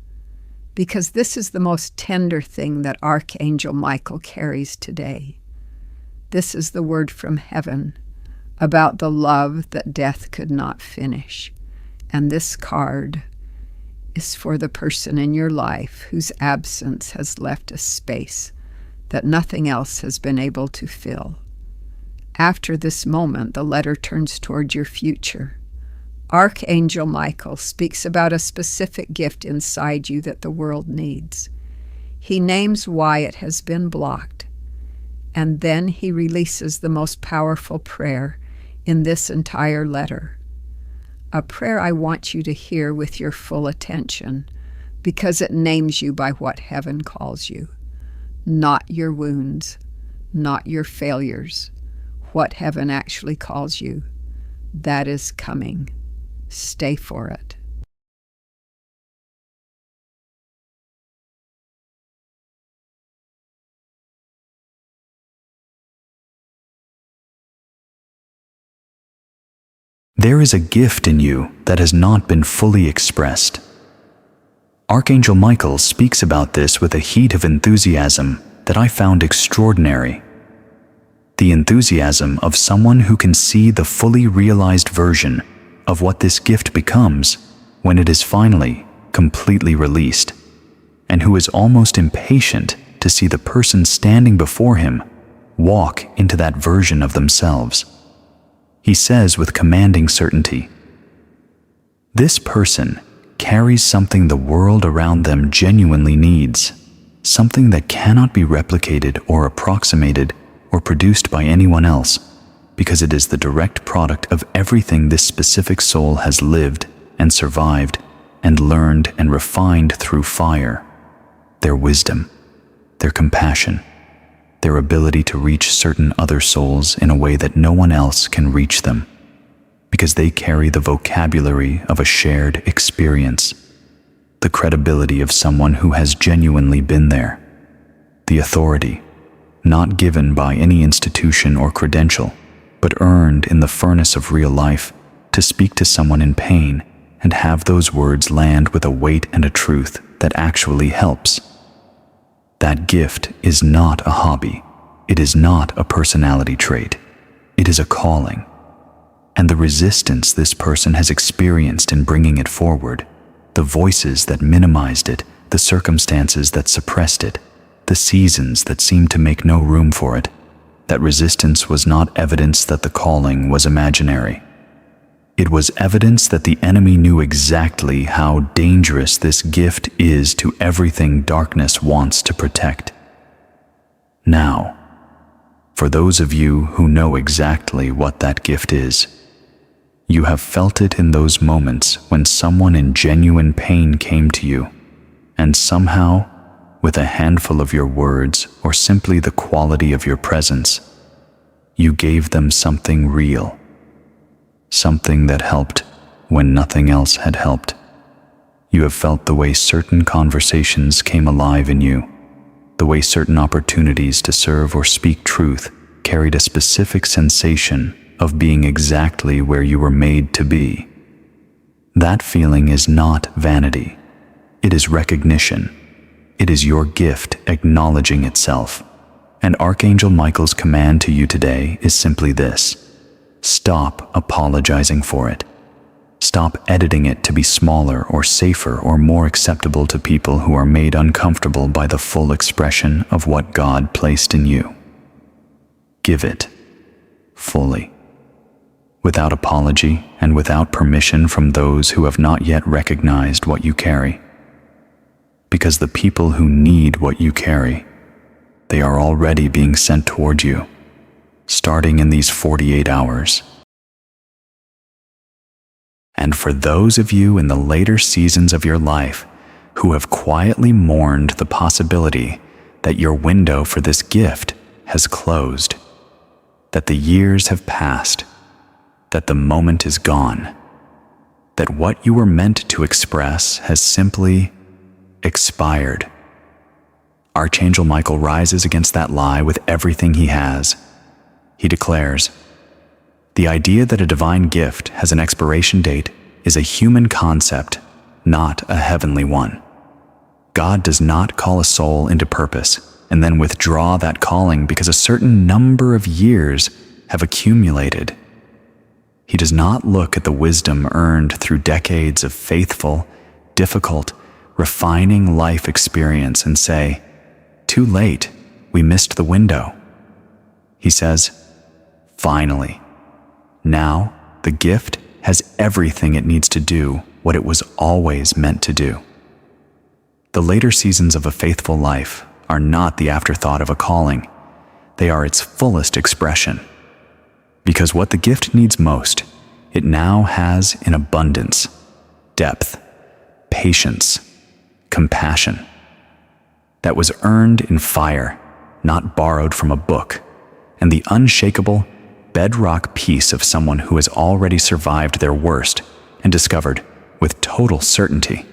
because this is the most tender thing that Archangel Michael carries today. This is the word from heaven about the love that death could not finish, and this card is for the person in your life whose absence has left a space that nothing else has been able to fill. After this moment, the letter turns toward your future. Archangel Michael speaks about a specific gift inside you that the world needs. He names why it has been blocked, and then he releases the most powerful prayer in this entire letter. A prayer I want you to hear with your full attention, because it names you by what heaven calls you. Not your wounds, not your failures. What heaven actually calls you, that is coming. Stay for it. There is a gift in you that has not been fully expressed. Archangel Michael speaks about this with a heat of enthusiasm that I found extraordinary. The enthusiasm of someone who can see the fully realized version of what this gift becomes when it is finally completely released, and who is almost impatient to see the person standing before him walk into that version of themselves. He says with commanding certainty, "This person carries something the world around them genuinely needs, something that cannot be replicated or approximated or produced by anyone else, because it is the direct product of everything this specific soul has lived and survived and learned and refined through fire, their wisdom, their compassion, their ability to reach certain other souls in a way that no one else can reach them, because they carry the vocabulary of a shared experience, the credibility of someone who has genuinely been there, the authority, not given by any institution or credential, but earned in the furnace of real life, to speak to someone in pain and have those words land with a weight and a truth that actually helps. That gift is not a hobby. It is not a personality trait. It is a calling. And the resistance this person has experienced in bringing it forward, the voices that minimized it, the circumstances that suppressed it, the seasons that seemed to make no room for it, that resistance was not evidence that the calling was imaginary. It was evidence that the enemy knew exactly how dangerous this gift is to everything darkness wants to protect. Now, for those of you who know exactly what that gift is, you have felt it in those moments when someone in genuine pain came to you, and somehow, with a handful of your words or simply the quality of your presence, you gave them something real, something that helped when nothing else had helped. You have felt the way certain conversations came alive in you, the way certain opportunities to serve or speak truth carried a specific sensation of being exactly where you were made to be. That feeling is not vanity. It is recognition. It is your gift acknowledging itself. And Archangel Michael's command to you today is simply this: stop apologizing for it. Stop editing it to be smaller or safer or more acceptable to people who are made uncomfortable by the full expression of what God placed in you. give it fully, without apology and without permission from those who have not yet recognized what you carry. Because the people who need what you carry, they are already being sent toward you, starting in these 48 hours. And for those of you in the later seasons of your life who have quietly mourned the possibility that your window for this gift has closed, that the years have passed, that the moment is gone, that what you were meant to express has simply expired, Archangel Michael rises against that lie with everything he has. He declares, "The idea that a divine gift has an expiration date is a human concept, not a heavenly one. God does not call a soul into purpose and then withdraw that calling because a certain number of years have accumulated. He does not look at the wisdom earned through decades of faithful, difficult, refining life experience and say, 'Too late, we missed the window.' He says, 'Finally, now the gift has everything it needs to do what it was always meant to do.' The later seasons of a faithful life are not the afterthought of a calling. They are its fullest expression. Because what the gift needs most, it now has in abundance: depth, patience, compassion. That was earned in fire, not borrowed from a book, and the unshakable, bedrock peace of someone who has already survived their worst and discovered, with total certainty,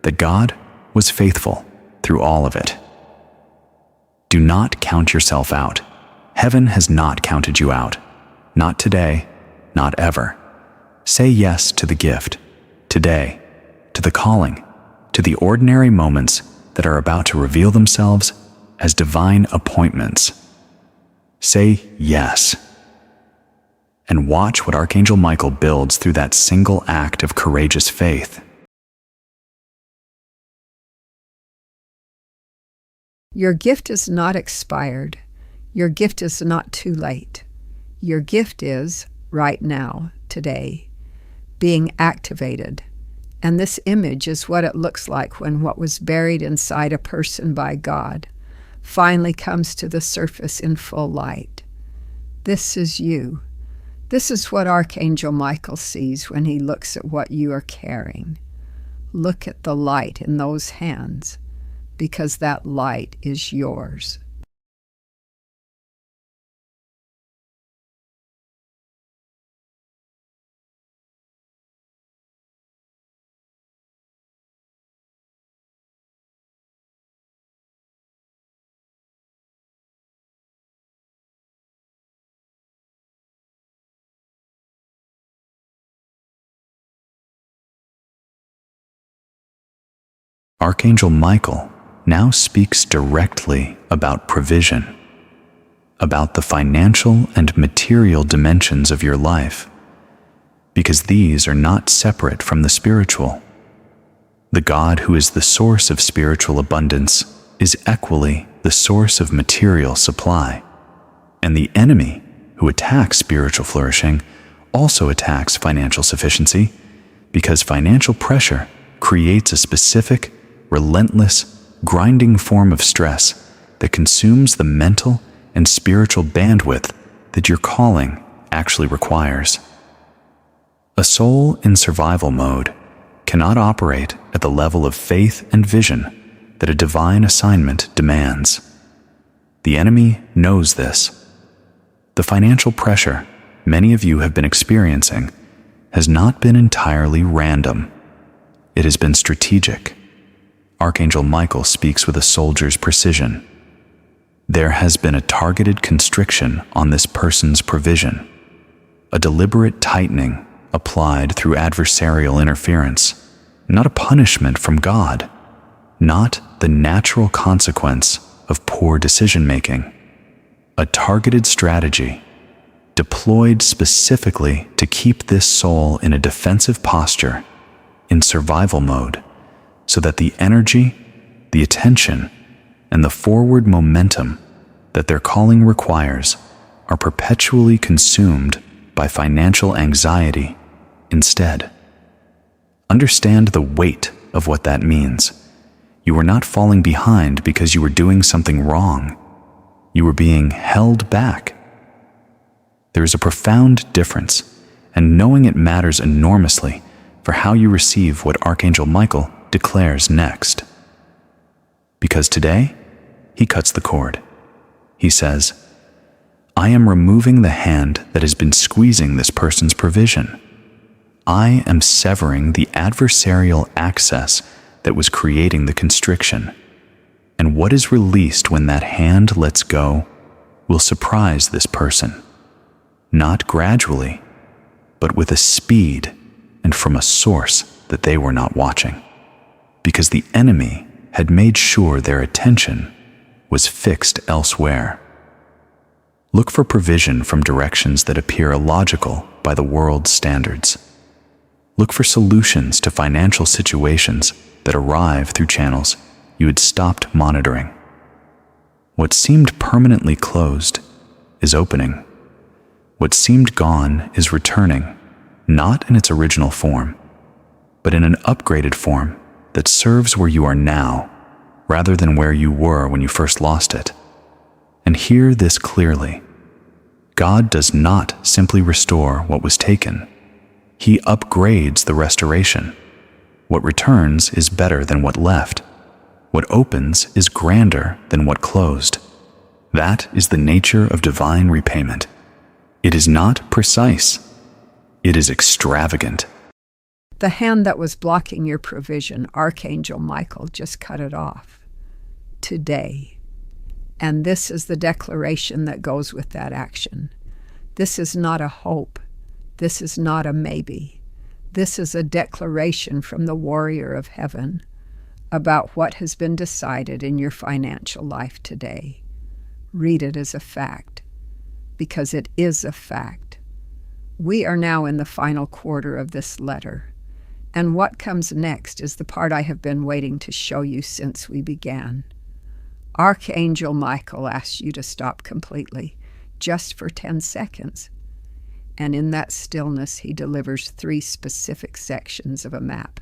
that God was faithful through all of it. Do not count yourself out. Heaven has not counted you out. Not today, not ever. Say yes to the gift, today, to the calling, to the ordinary moments that are about to reveal themselves as divine appointments. Say yes. And watch what Archangel Michael builds through that single act of courageous faith. Your gift is not expired. Your gift is not too late. Your gift is, right now, today, being activated. And this image is what it looks like when what was buried inside a person by God finally comes to the surface in full light. This is you. This is what Archangel Michael sees when he looks at what you are carrying. Look at the light in those hands, because that light is yours. Archangel Michael now speaks directly about provision, about the financial and material dimensions of your life, because these are not separate from the spiritual. The God who is the source of spiritual abundance is equally the source of material supply, and the enemy who attacks spiritual flourishing also attacks financial sufficiency, because financial pressure creates a specific, relentless, grinding form of stress that consumes the mental and spiritual bandwidth that your calling actually requires. A soul in survival mode cannot operate at the level of faith and vision that a divine assignment demands. The enemy knows this. The financial pressure many of you have been experiencing has not been entirely random. It has been strategic. Archangel Michael speaks with a soldier's precision. There has been a targeted constriction on this person's provision, a deliberate tightening applied through adversarial interference, not a punishment from God, not the natural consequence of poor decision-making. A targeted strategy deployed specifically to keep this soul in a defensive posture, in survival mode, so that the energy, the attention, and the forward momentum that their calling requires are perpetually consumed by financial anxiety instead. Understand the weight of what that means. You were not falling behind because you were doing something wrong. You were being held back. There is a profound difference, and knowing it matters enormously for how you receive what Archangel Michael declares next. Because today, he cuts the cord. He says, I am removing the hand that has been squeezing this person's provision. I am severing the adversarial access that was creating the constriction. And what is released when that hand lets go will surprise this person, not gradually, but with a speed and from a source that they were not watching, because the enemy had made sure their attention was fixed elsewhere. Look for provision from directions that appear illogical by the world's standards. Look for solutions to financial situations that arrive through channels you had stopped monitoring. What seemed permanently closed is opening. What seemed gone is returning, not in its original form, but in an upgraded form that serves where you are now, rather than where you were when you first lost it. And hear this clearly. God does not simply restore what was taken. He upgrades the restoration. What returns is better than what left. What opens is grander than what closed. That is the nature of divine repayment. It is not precise. It is extravagant. The hand that was blocking your provision, Archangel Michael, just cut it off today. And this is the declaration that goes with that action. This is not a hope. This is not a maybe. This is a declaration from the warrior of heaven about what has been decided in your financial life today. Read it as a fact, because it is a fact. We are now in the final quarter of this letter, and what comes next is the part I have been waiting to show you since we began. Archangel Michael asks you to stop completely, just for 10 seconds. And in that stillness, he delivers 3 specific sections of a map,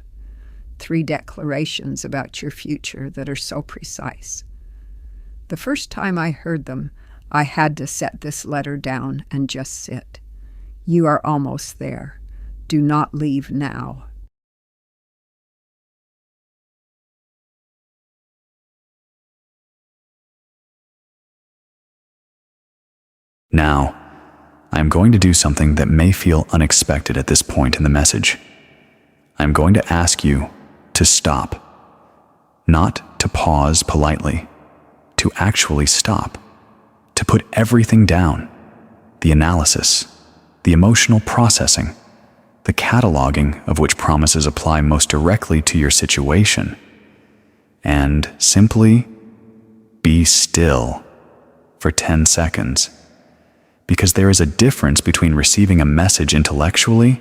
3 declarations about your future that are so precise. The first time I heard them, I had to set this letter down and just sit. You are almost there. Do not leave now. Now, I am going to do something that may feel unexpected at this point in the message. I am going to ask you to stop. Not to pause politely, to actually stop. To put everything down. The analysis, the emotional processing, the cataloging of which promises apply most directly to your situation. And simply be still for 10 seconds. Because there is a difference between receiving a message intellectually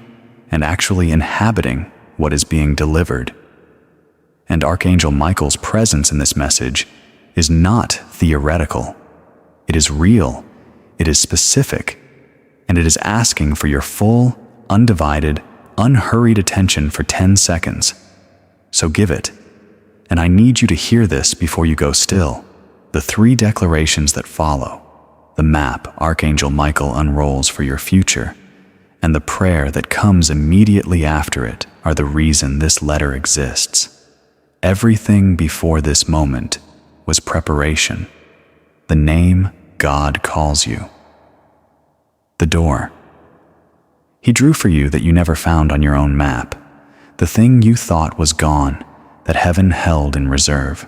and actually inhabiting what is being delivered. And Archangel Michael's presence in this message is not theoretical. It is real, it is specific, and it is asking for your full, undivided, unhurried attention for 10 seconds. So give it. And I need you to hear this before you go still. The 3 declarations that follow. The map Archangel Michael unrolls for your future, and the prayer that comes immediately after it are the reason this letter exists. Everything before this moment was preparation. The name God calls you. The door. He drew for you that you never found on your own map, the thing you thought was gone, that heaven held in reserve.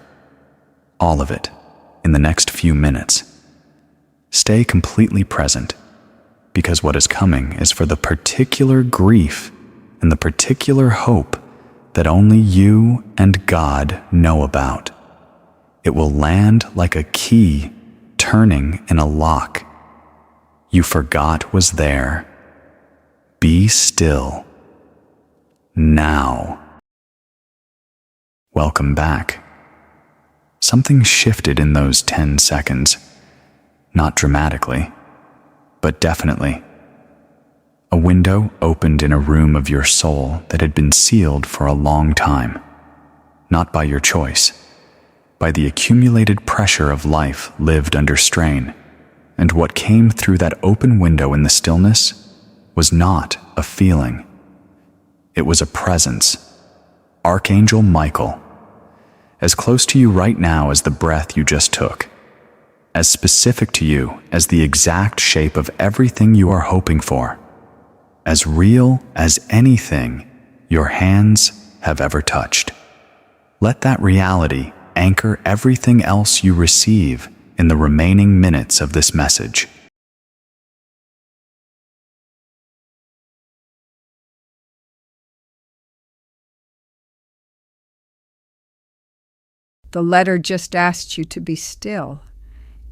All of it, in the next few minutes. Stay completely present, because what is coming is for the particular grief and the particular hope that only you and God know about. It will land like a key turning in a lock. You forgot was there. Be still. Now. Welcome back. Something shifted in those 10 seconds. Not dramatically, but definitely. A window opened in a room of your soul that had been sealed for a long time, not by your choice, by the accumulated pressure of life lived under strain. And what came through that open window in the stillness was not a feeling. It was a presence. Archangel Michael, as close to you right now as the breath you just took, as specific to you as the exact shape of everything you are hoping for, as real as anything your hands have ever touched. Let that reality anchor everything else you receive in the remaining minutes of this message. The letter just asked you to be still,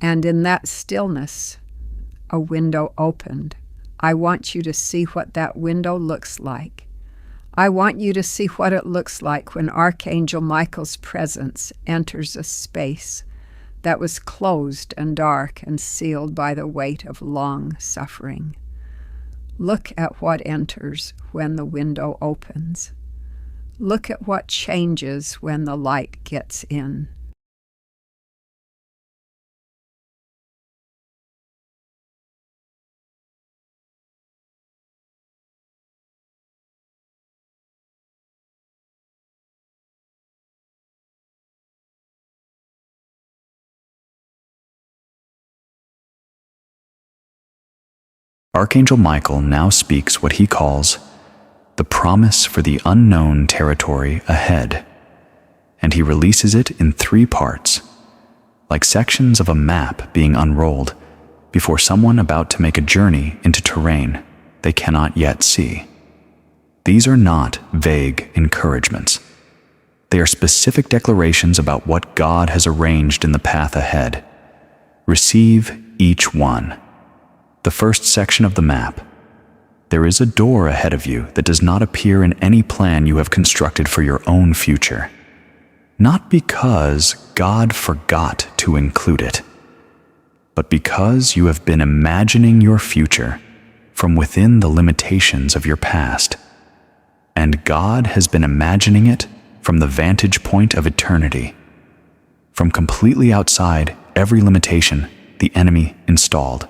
and in that stillness, a window opened. I want you to see what that window looks like. I want you to see what it looks like when Archangel Michael's presence enters a space that was closed and dark and sealed by the weight of long suffering. Look at what enters when the window opens. Look at what changes when the light gets in. Archangel Michael now speaks what he calls the promise for the unknown territory ahead, and he releases it in 3 parts, like sections of a map being unrolled before someone about to make a journey into terrain they cannot yet see. These are not vague encouragements. They are specific declarations about what God has arranged in the path ahead. Receive each one. The first section of the map. There is a door ahead of you that does not appear in any plan you have constructed for your own future. Not because God forgot to include it, but because you have been imagining your future from within the limitations of your past, and God has been imagining it from the vantage point of eternity, from completely outside every limitation the enemy installed,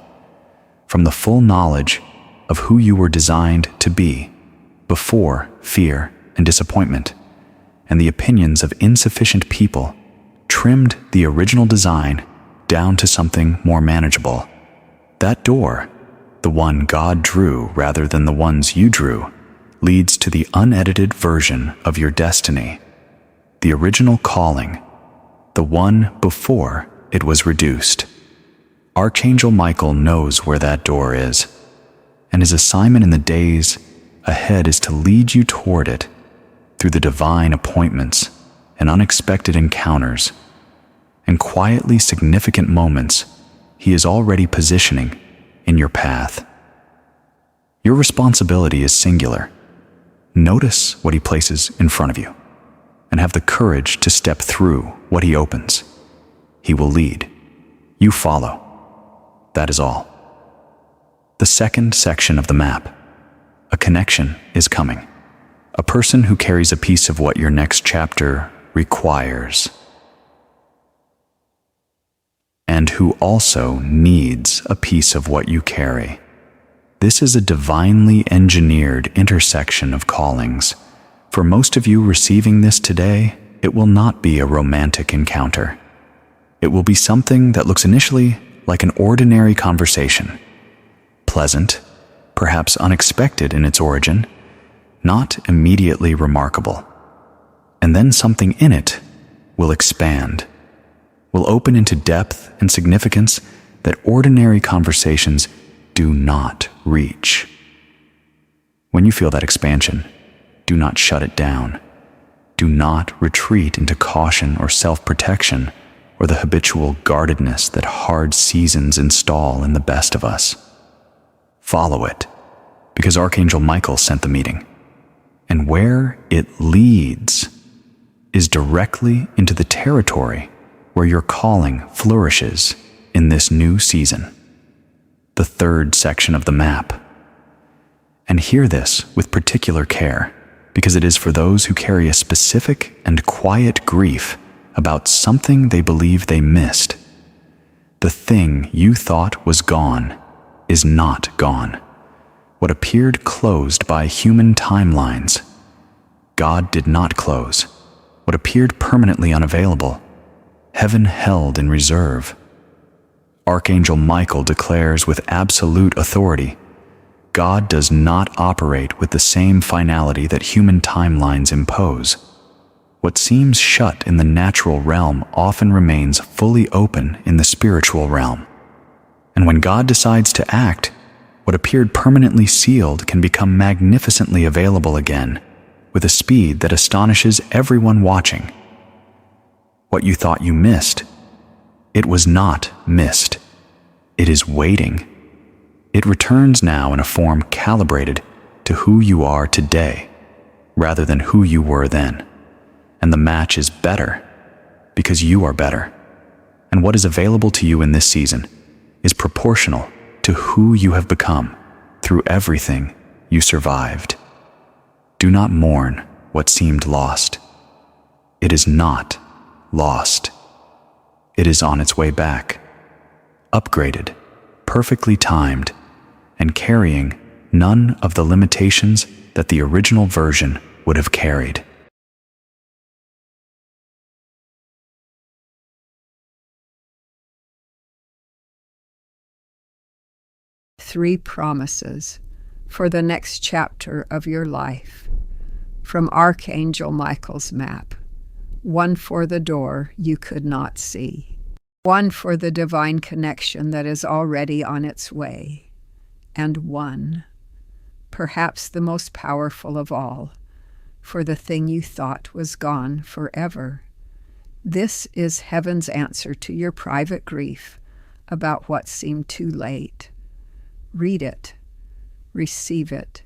from the full knowledge of who you were designed to be before fear and disappointment and the opinions of insufficient people trimmed the original design down to something more manageable. That door, the one God drew rather than the ones you drew, leads to the unedited version of your destiny, the original calling, the one before it was reduced. Archangel Michael knows where that door is, and his assignment in the days ahead is to lead you toward it through the divine appointments and unexpected encounters and quietly significant moments he is already positioning in your path. Your responsibility is singular. Notice what he places in front of you and have the courage to step through what he opens. He will lead. You follow. That is all. The second section of the map. A connection is coming. A person who carries a piece of what your next chapter requires, and who also needs a piece of what you carry. This is a divinely engineered intersection of callings. For most of you receiving this today, it will not be a romantic encounter. It will be something that looks initially like an ordinary conversation. Pleasant, perhaps unexpected in its origin, not immediately remarkable. And then something in it will expand, will open into depth and significance that ordinary conversations do not reach. When you feel that expansion, do not shut it down. Do not retreat into caution or self-protection or the habitual guardedness that hard seasons install in the best of us. Follow it, because Archangel Michael sent the meeting. And where it leads is directly into the territory where your calling flourishes in this new season. the third section of the map. And hear this with particular care, because it is for those who carry a specific and quiet grief about something they believe they missed. The thing you thought was gone is not gone. What appeared closed by human timelines, God did not close. What appeared permanently unavailable, heaven held in reserve. Archangel Michael declares with absolute authority, God does not operate with the same finality that human timelines impose. What seems shut in the natural realm often remains fully open in the spiritual realm. And when God decides to act, what appeared permanently sealed can become magnificently available again, with a speed that astonishes everyone watching. What you thought you missed, it was not missed. It is waiting. It returns now in a form calibrated to who you are today, rather than who you were then. And the match is better, because you are better. And what is available to you in this season is proportional to who you have become through everything you survived. Do not mourn what seemed lost. It is not lost. It is on its way back, upgraded, perfectly timed, and carrying none of the limitations that the original version would have carried. Three promises for the next chapter of your life from Archangel Michael's map. One for the door you could not see. One for the divine connection that is already on its way. And one, perhaps the most powerful of all, for the thing you thought was gone forever. This is heaven's answer to your private grief about what seemed too late. Read it. Receive it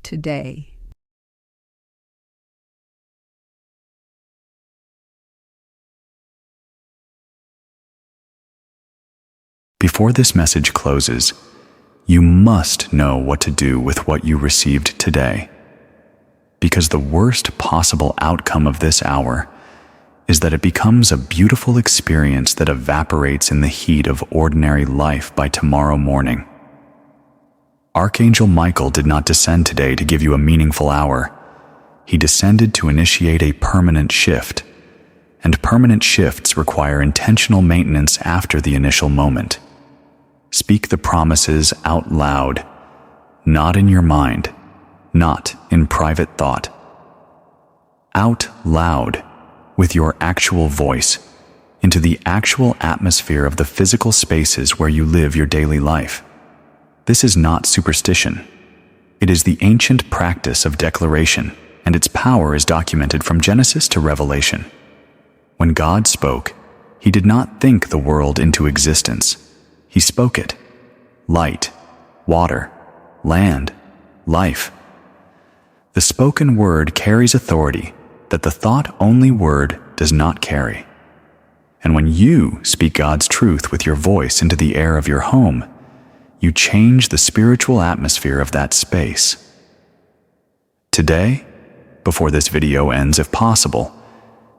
today. Before this message closes, you must know what to do with what you received today. Because the worst possible outcome of this hour is that it becomes a beautiful experience that evaporates in the heat of ordinary life by tomorrow morning. Archangel Michael did not descend today to give you a meaningful hour. He descended to initiate a permanent shift, and permanent shifts require intentional maintenance after the initial moment. Speak the promises out loud, not in your mind, not in private thought. Out loud, with your actual voice, into the actual atmosphere of the physical spaces where you live your daily life. This is not superstition. It is the ancient practice of declaration, and its power is documented from Genesis to Revelation. When God spoke, he did not think the world into existence. He spoke it. Light, water, land, life. The spoken word carries authority that the thought-only word does not carry. And when you speak God's truth with your voice into the air of your home, you change the spiritual atmosphere of that space. Today, before this video ends if possible,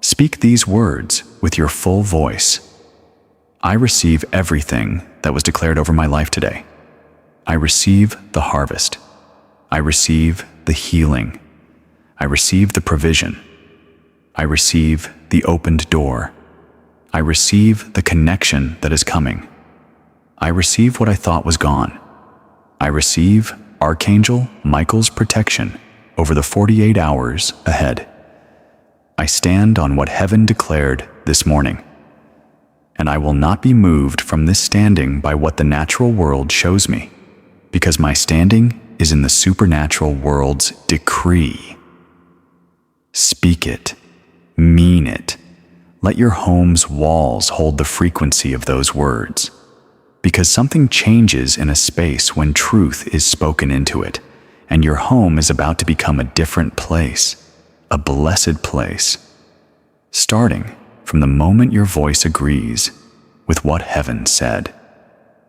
speak these words with your full voice. I receive everything that was declared over my life today. I receive the harvest. I receive the healing. I receive the provision. I receive the opened door. I receive the connection that is coming. I receive what I thought was gone. I receive Archangel Michael's protection over the 48 hours ahead. I stand on what heaven declared this morning, and I will not be moved from this standing by what the natural world shows me, because my standing is in the supernatural world's decree. Speak it. Mean it. Let your home's walls hold the frequency of those words. Because something changes in a space when truth is spoken into it, and your home is about to become a different place, a blessed place, starting from the moment your voice agrees with what heaven said.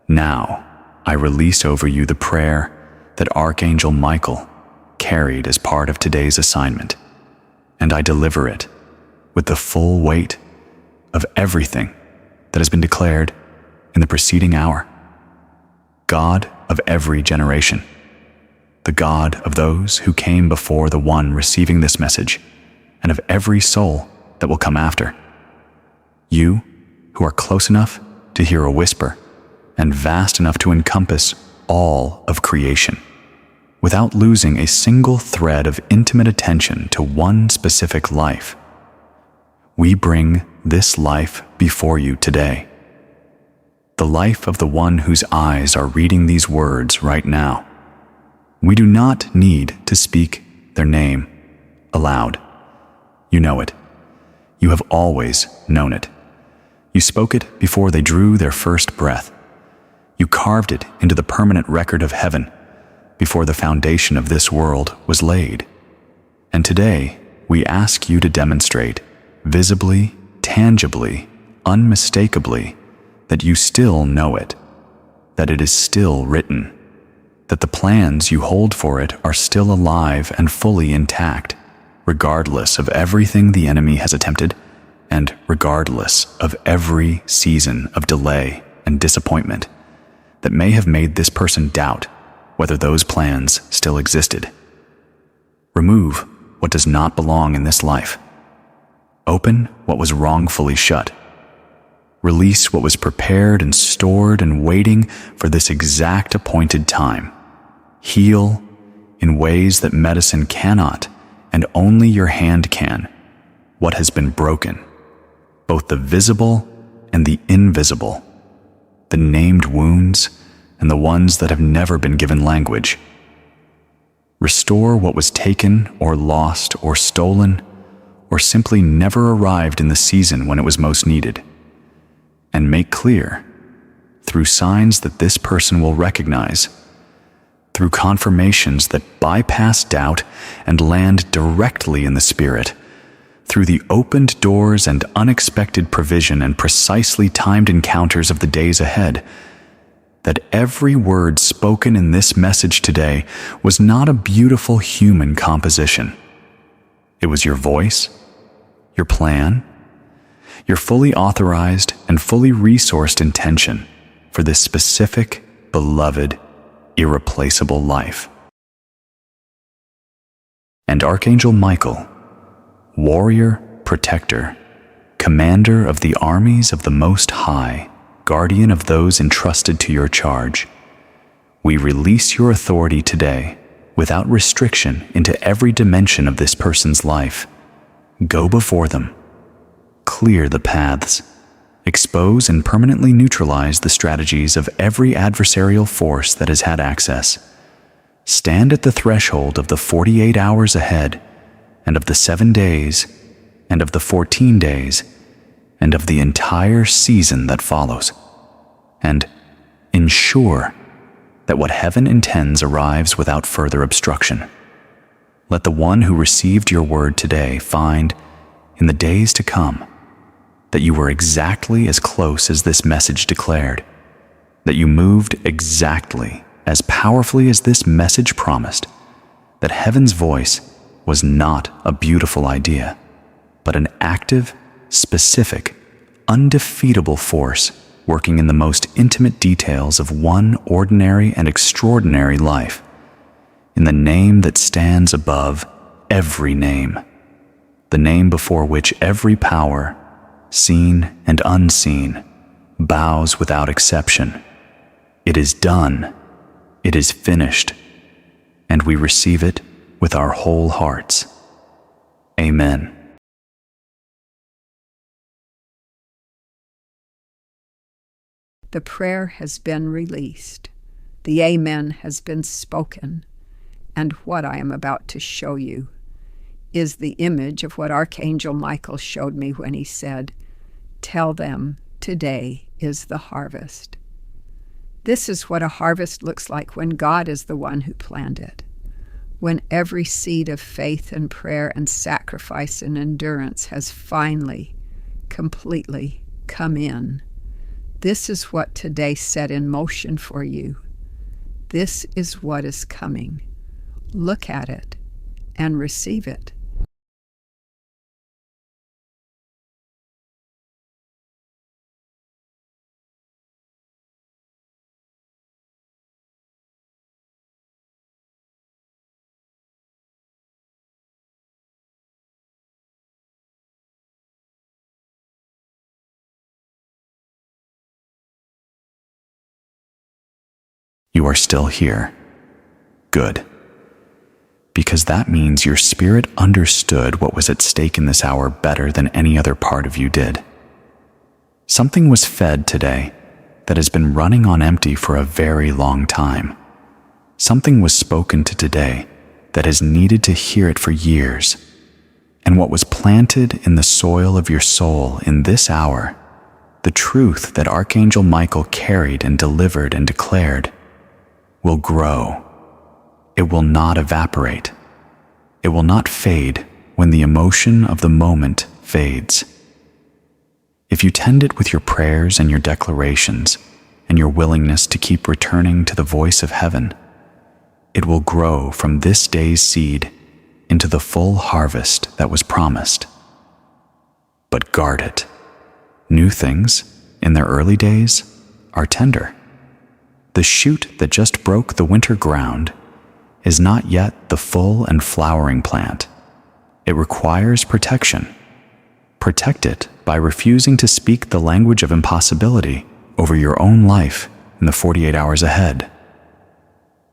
Now, I release over you the prayer that Archangel Michael carried as part of today's assignment, and I deliver it with the full weight of everything that has been declared in the preceding hour. God of every generation, the God of those who came before the one receiving this message, and of every soul that will come after. You, who are close enough to hear a whisper, and vast enough to encompass all of creation, without losing a single thread of intimate attention to one specific life. We bring this life before you today. The life of the one whose eyes are reading these words right now. We do not need to speak their name aloud. You know it. You have always known it. You spoke it before they drew their first breath. You carved it into the permanent record of heaven before the foundation of this world was laid. And today, we ask you to demonstrate visibly, tangibly, unmistakably, that you still know it, that it is still written, that the plans you hold for it are still alive and fully intact, regardless of everything the enemy has attempted, and regardless of every season of delay and disappointment that may have made this person doubt whether those plans still existed. Remove what does not belong in this life. Open what was wrongfully shut. Release what was prepared and stored and waiting for this exact appointed time. Heal in ways that medicine cannot, and only your hand can, what has been broken, both the visible and the invisible, the named wounds and the ones that have never been given language. Restore what was taken or lost or stolen or simply never arrived in the season when it was most needed, and make clear, through signs that this person will recognize, through confirmations that bypass doubt and land directly in the Spirit, through the opened doors and unexpected provision and precisely timed encounters of the days ahead, that every word spoken in this message today was not a beautiful human composition. It was your voice, your plan, your fully authorized and fully resourced intention for this specific, beloved, irreplaceable life. And Archangel Michael, warrior, protector, commander of the armies of the Most High, guardian of those entrusted to your charge, we release your authority today without restriction into every dimension of this person's life. Go before them. Clear the paths. Expose and permanently neutralize the strategies of every adversarial force that has had access. Stand at the threshold of the 48 hours ahead, and of the 7 days, and of the 14 days, and of the entire season that follows, and ensure that what heaven intends arrives without further obstruction. Let the one who received your word today find, in the days to come, that you were exactly as close as this message declared, that you moved exactly as powerfully as this message promised, that heaven's voice was not a beautiful idea, but an active, specific, undefeatable force working in the most intimate details of one ordinary and extraordinary life, in the name that stands above every name, the name before which every power, seen and unseen, bows without exception. It is done, it is finished, and we receive it with our whole hearts. Amen. The prayer has been released. The Amen has been spoken. And what I am about to show you is the image of what Archangel Michael showed me when he said, "Tell them today is the harvest." This is what a harvest looks like when God is the one who planned it. When every seed of faith and prayer and sacrifice and endurance has finally, completely come in. This is what today set in motion for you. This is what is coming. Look at it and receive it. You are still here. Good. Because that means your spirit understood what was at stake in this hour better than any other part of you did. Something was fed today that has been running on empty for a very long time. Something was spoken to today that has needed to hear it for years. And what was planted in the soil of your soul in this hour, the truth that Archangel Michael carried and delivered and declared, will grow. It will not evaporate. It will not fade when the emotion of the moment fades. If you tend it with your prayers and your declarations and your willingness to keep returning to the voice of heaven, it will grow from this day's seed into the full harvest that was promised. But guard it. New things, in their early days, are tender. The shoot that just broke the winter ground is not yet the full and flowering plant. It requires protection. Protect it by refusing to speak the language of impossibility over your own life in the 48 hours ahead.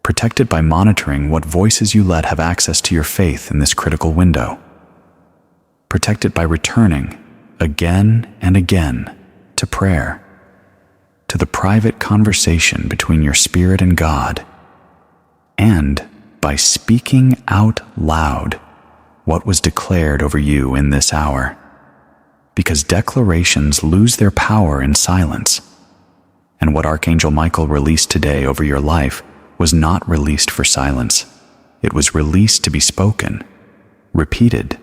Protect it by monitoring what voices you let have access to your faith in this critical window. Protect it by returning again and again to prayer, to the private conversation between your spirit and God, and by speaking out loud what was declared over you in this hour. Because declarations lose their power in silence, and what Archangel Michael released today over your life was not released for silence. It was released to be spoken, repeated,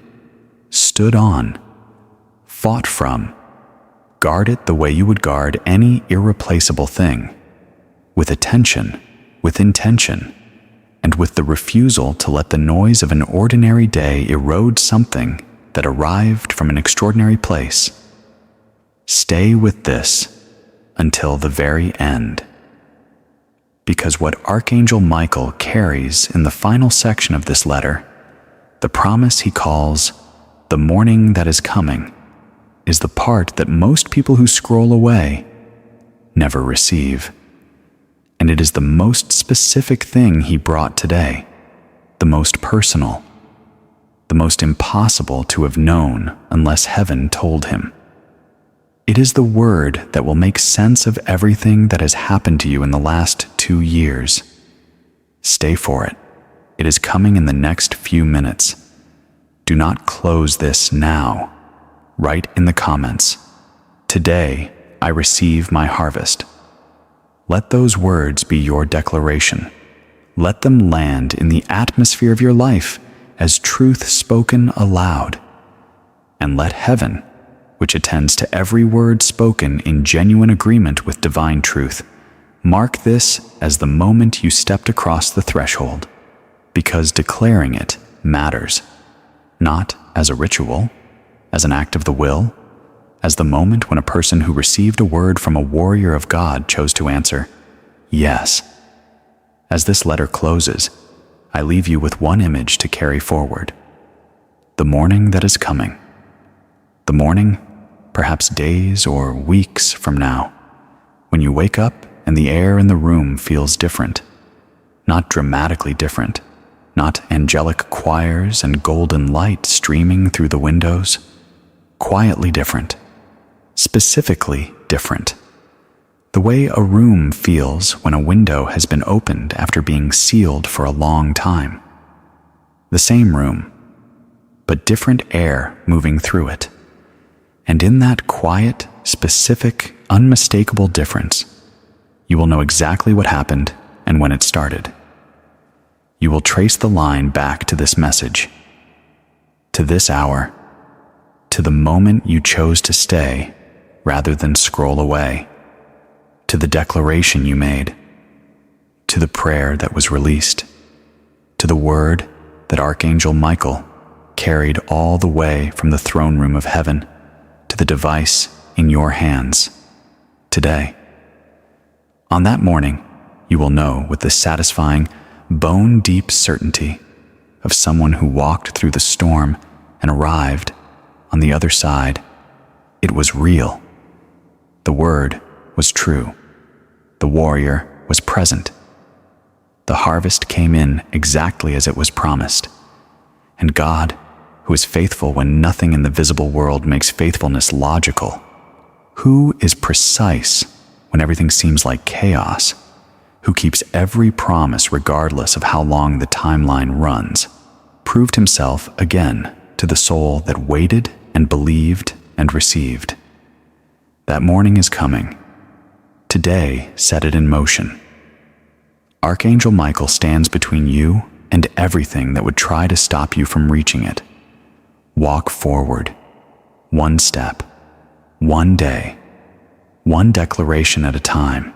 stood on, fought from. Guard it the way you would guard any irreplaceable thing, with attention, with intention, and with the refusal to let the noise of an ordinary day erode something that arrived from an extraordinary place. Stay with this until the very end. Because what Archangel Michael carries in the final section of this letter, the promise he calls the morning that is coming, is the part that most people who scroll away never receive. And it is the most specific thing he brought today, the most personal, the most impossible to have known unless heaven told him. It is the word that will make sense of everything that has happened to you in the last 2 years. Stay for it. It is coming in the next few minutes. Do not close this now. Write in the comments, "Today I receive my harvest." Let those words be your declaration. Let them land in the atmosphere of your life as truth spoken aloud. And let heaven, which attends to every word spoken in genuine agreement with divine truth, mark this as the moment you stepped across the threshold, because declaring it matters, not as a ritual, as an act of the will, as the moment when a person who received a word from a warrior of God chose to answer, "Yes." As this letter closes, I leave you with one image to carry forward. The morning that is coming. The morning, perhaps days or weeks from now, when you wake up and the air in the room feels different. Not dramatically different, not angelic choirs and golden light streaming through the windows. Quietly different, specifically different. The way a room feels when a window has been opened after being sealed for a long time. The same room, but different air moving through it. And in that quiet, specific, unmistakable difference, you will know exactly what happened and when it started. You will trace the line back to this message, to this hour, to the moment you chose to stay rather than scroll away, to the declaration you made, to to the prayer that was released, to the word that Archangel Michael carried all the way from the throne room of heaven to the device in your hands today. On that morning, you will know with the satisfying, bone-deep certainty of someone who walked through the storm and arrived on the other side. It was real. The word was true. The warrior was present. The harvest came in exactly as it was promised. And God, who is faithful when nothing in the visible world makes faithfulness logical, who is precise when everything seems like chaos, who keeps every promise regardless of how long the timeline runs, proved himself again to the soul that waited and believed and received. That morning is coming. Today, set it in motion. Archangel Michael stands between you and everything that would try to stop you from reaching it. Walk forward, one step, one day, one declaration at a time,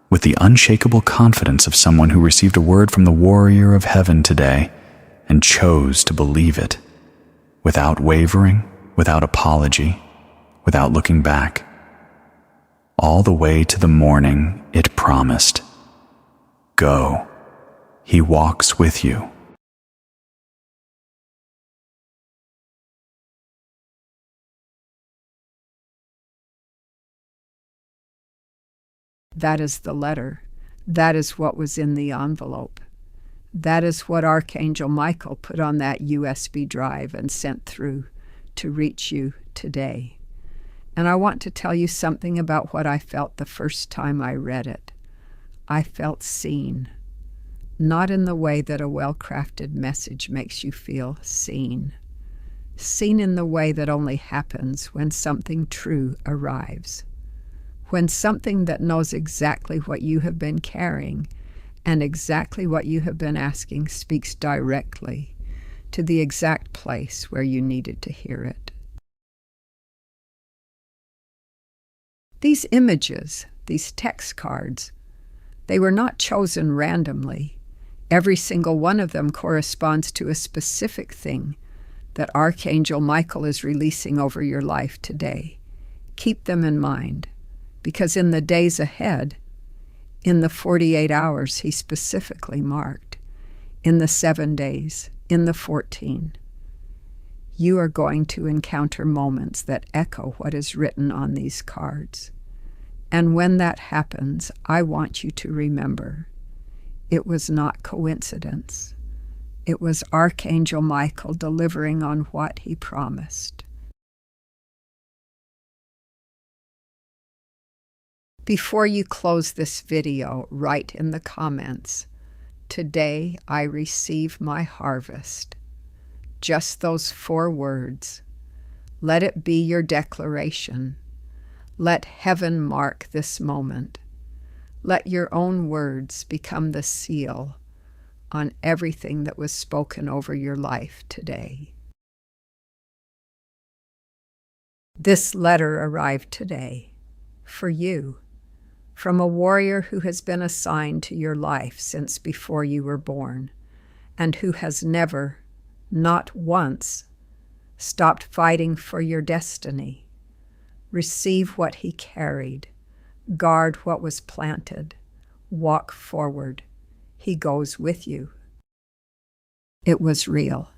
with the unshakable confidence of someone who received a word from the warrior of heaven today and chose to believe it, without wavering, without apology, without looking back, all the way to the morning it promised. Go. He walks with you. That is the letter. That is what was in the envelope. That is what Archangel Michael put on that USB drive and sent through to reach you today. And I want to tell you something about what I felt the first time I read it. I felt seen, not in the way that a well-crafted message makes you feel seen. Seen in the way that only happens when something true arrives. When something that knows exactly what you have been carrying and exactly what you have been asking speaks directly to the exact place where you needed to hear it. These images, these text cards, they were not chosen randomly. Every single one of them corresponds to a specific thing that Archangel Michael is releasing over your life today. Keep them in mind, because in the days ahead, in the 48 hours he specifically marked, in the 7 days, in the 14, you are going to encounter moments that echo what is written on these cards. And when that happens, I want you to remember, it was not coincidence. It was Archangel Michael delivering on what he promised. Before you close this video, write in the comments, "Today I receive my harvest." Just those 4 words. Let it be your declaration. Let heaven mark this moment. Let your own words become the seal on everything that was spoken over your life today. This letter arrived today for you, from a warrior who has been assigned to your life since before you were born, and who has never, not once, stopped fighting for your destiny. Receive what he carried. Guard what was planted. Walk forward. He goes with you. It was real.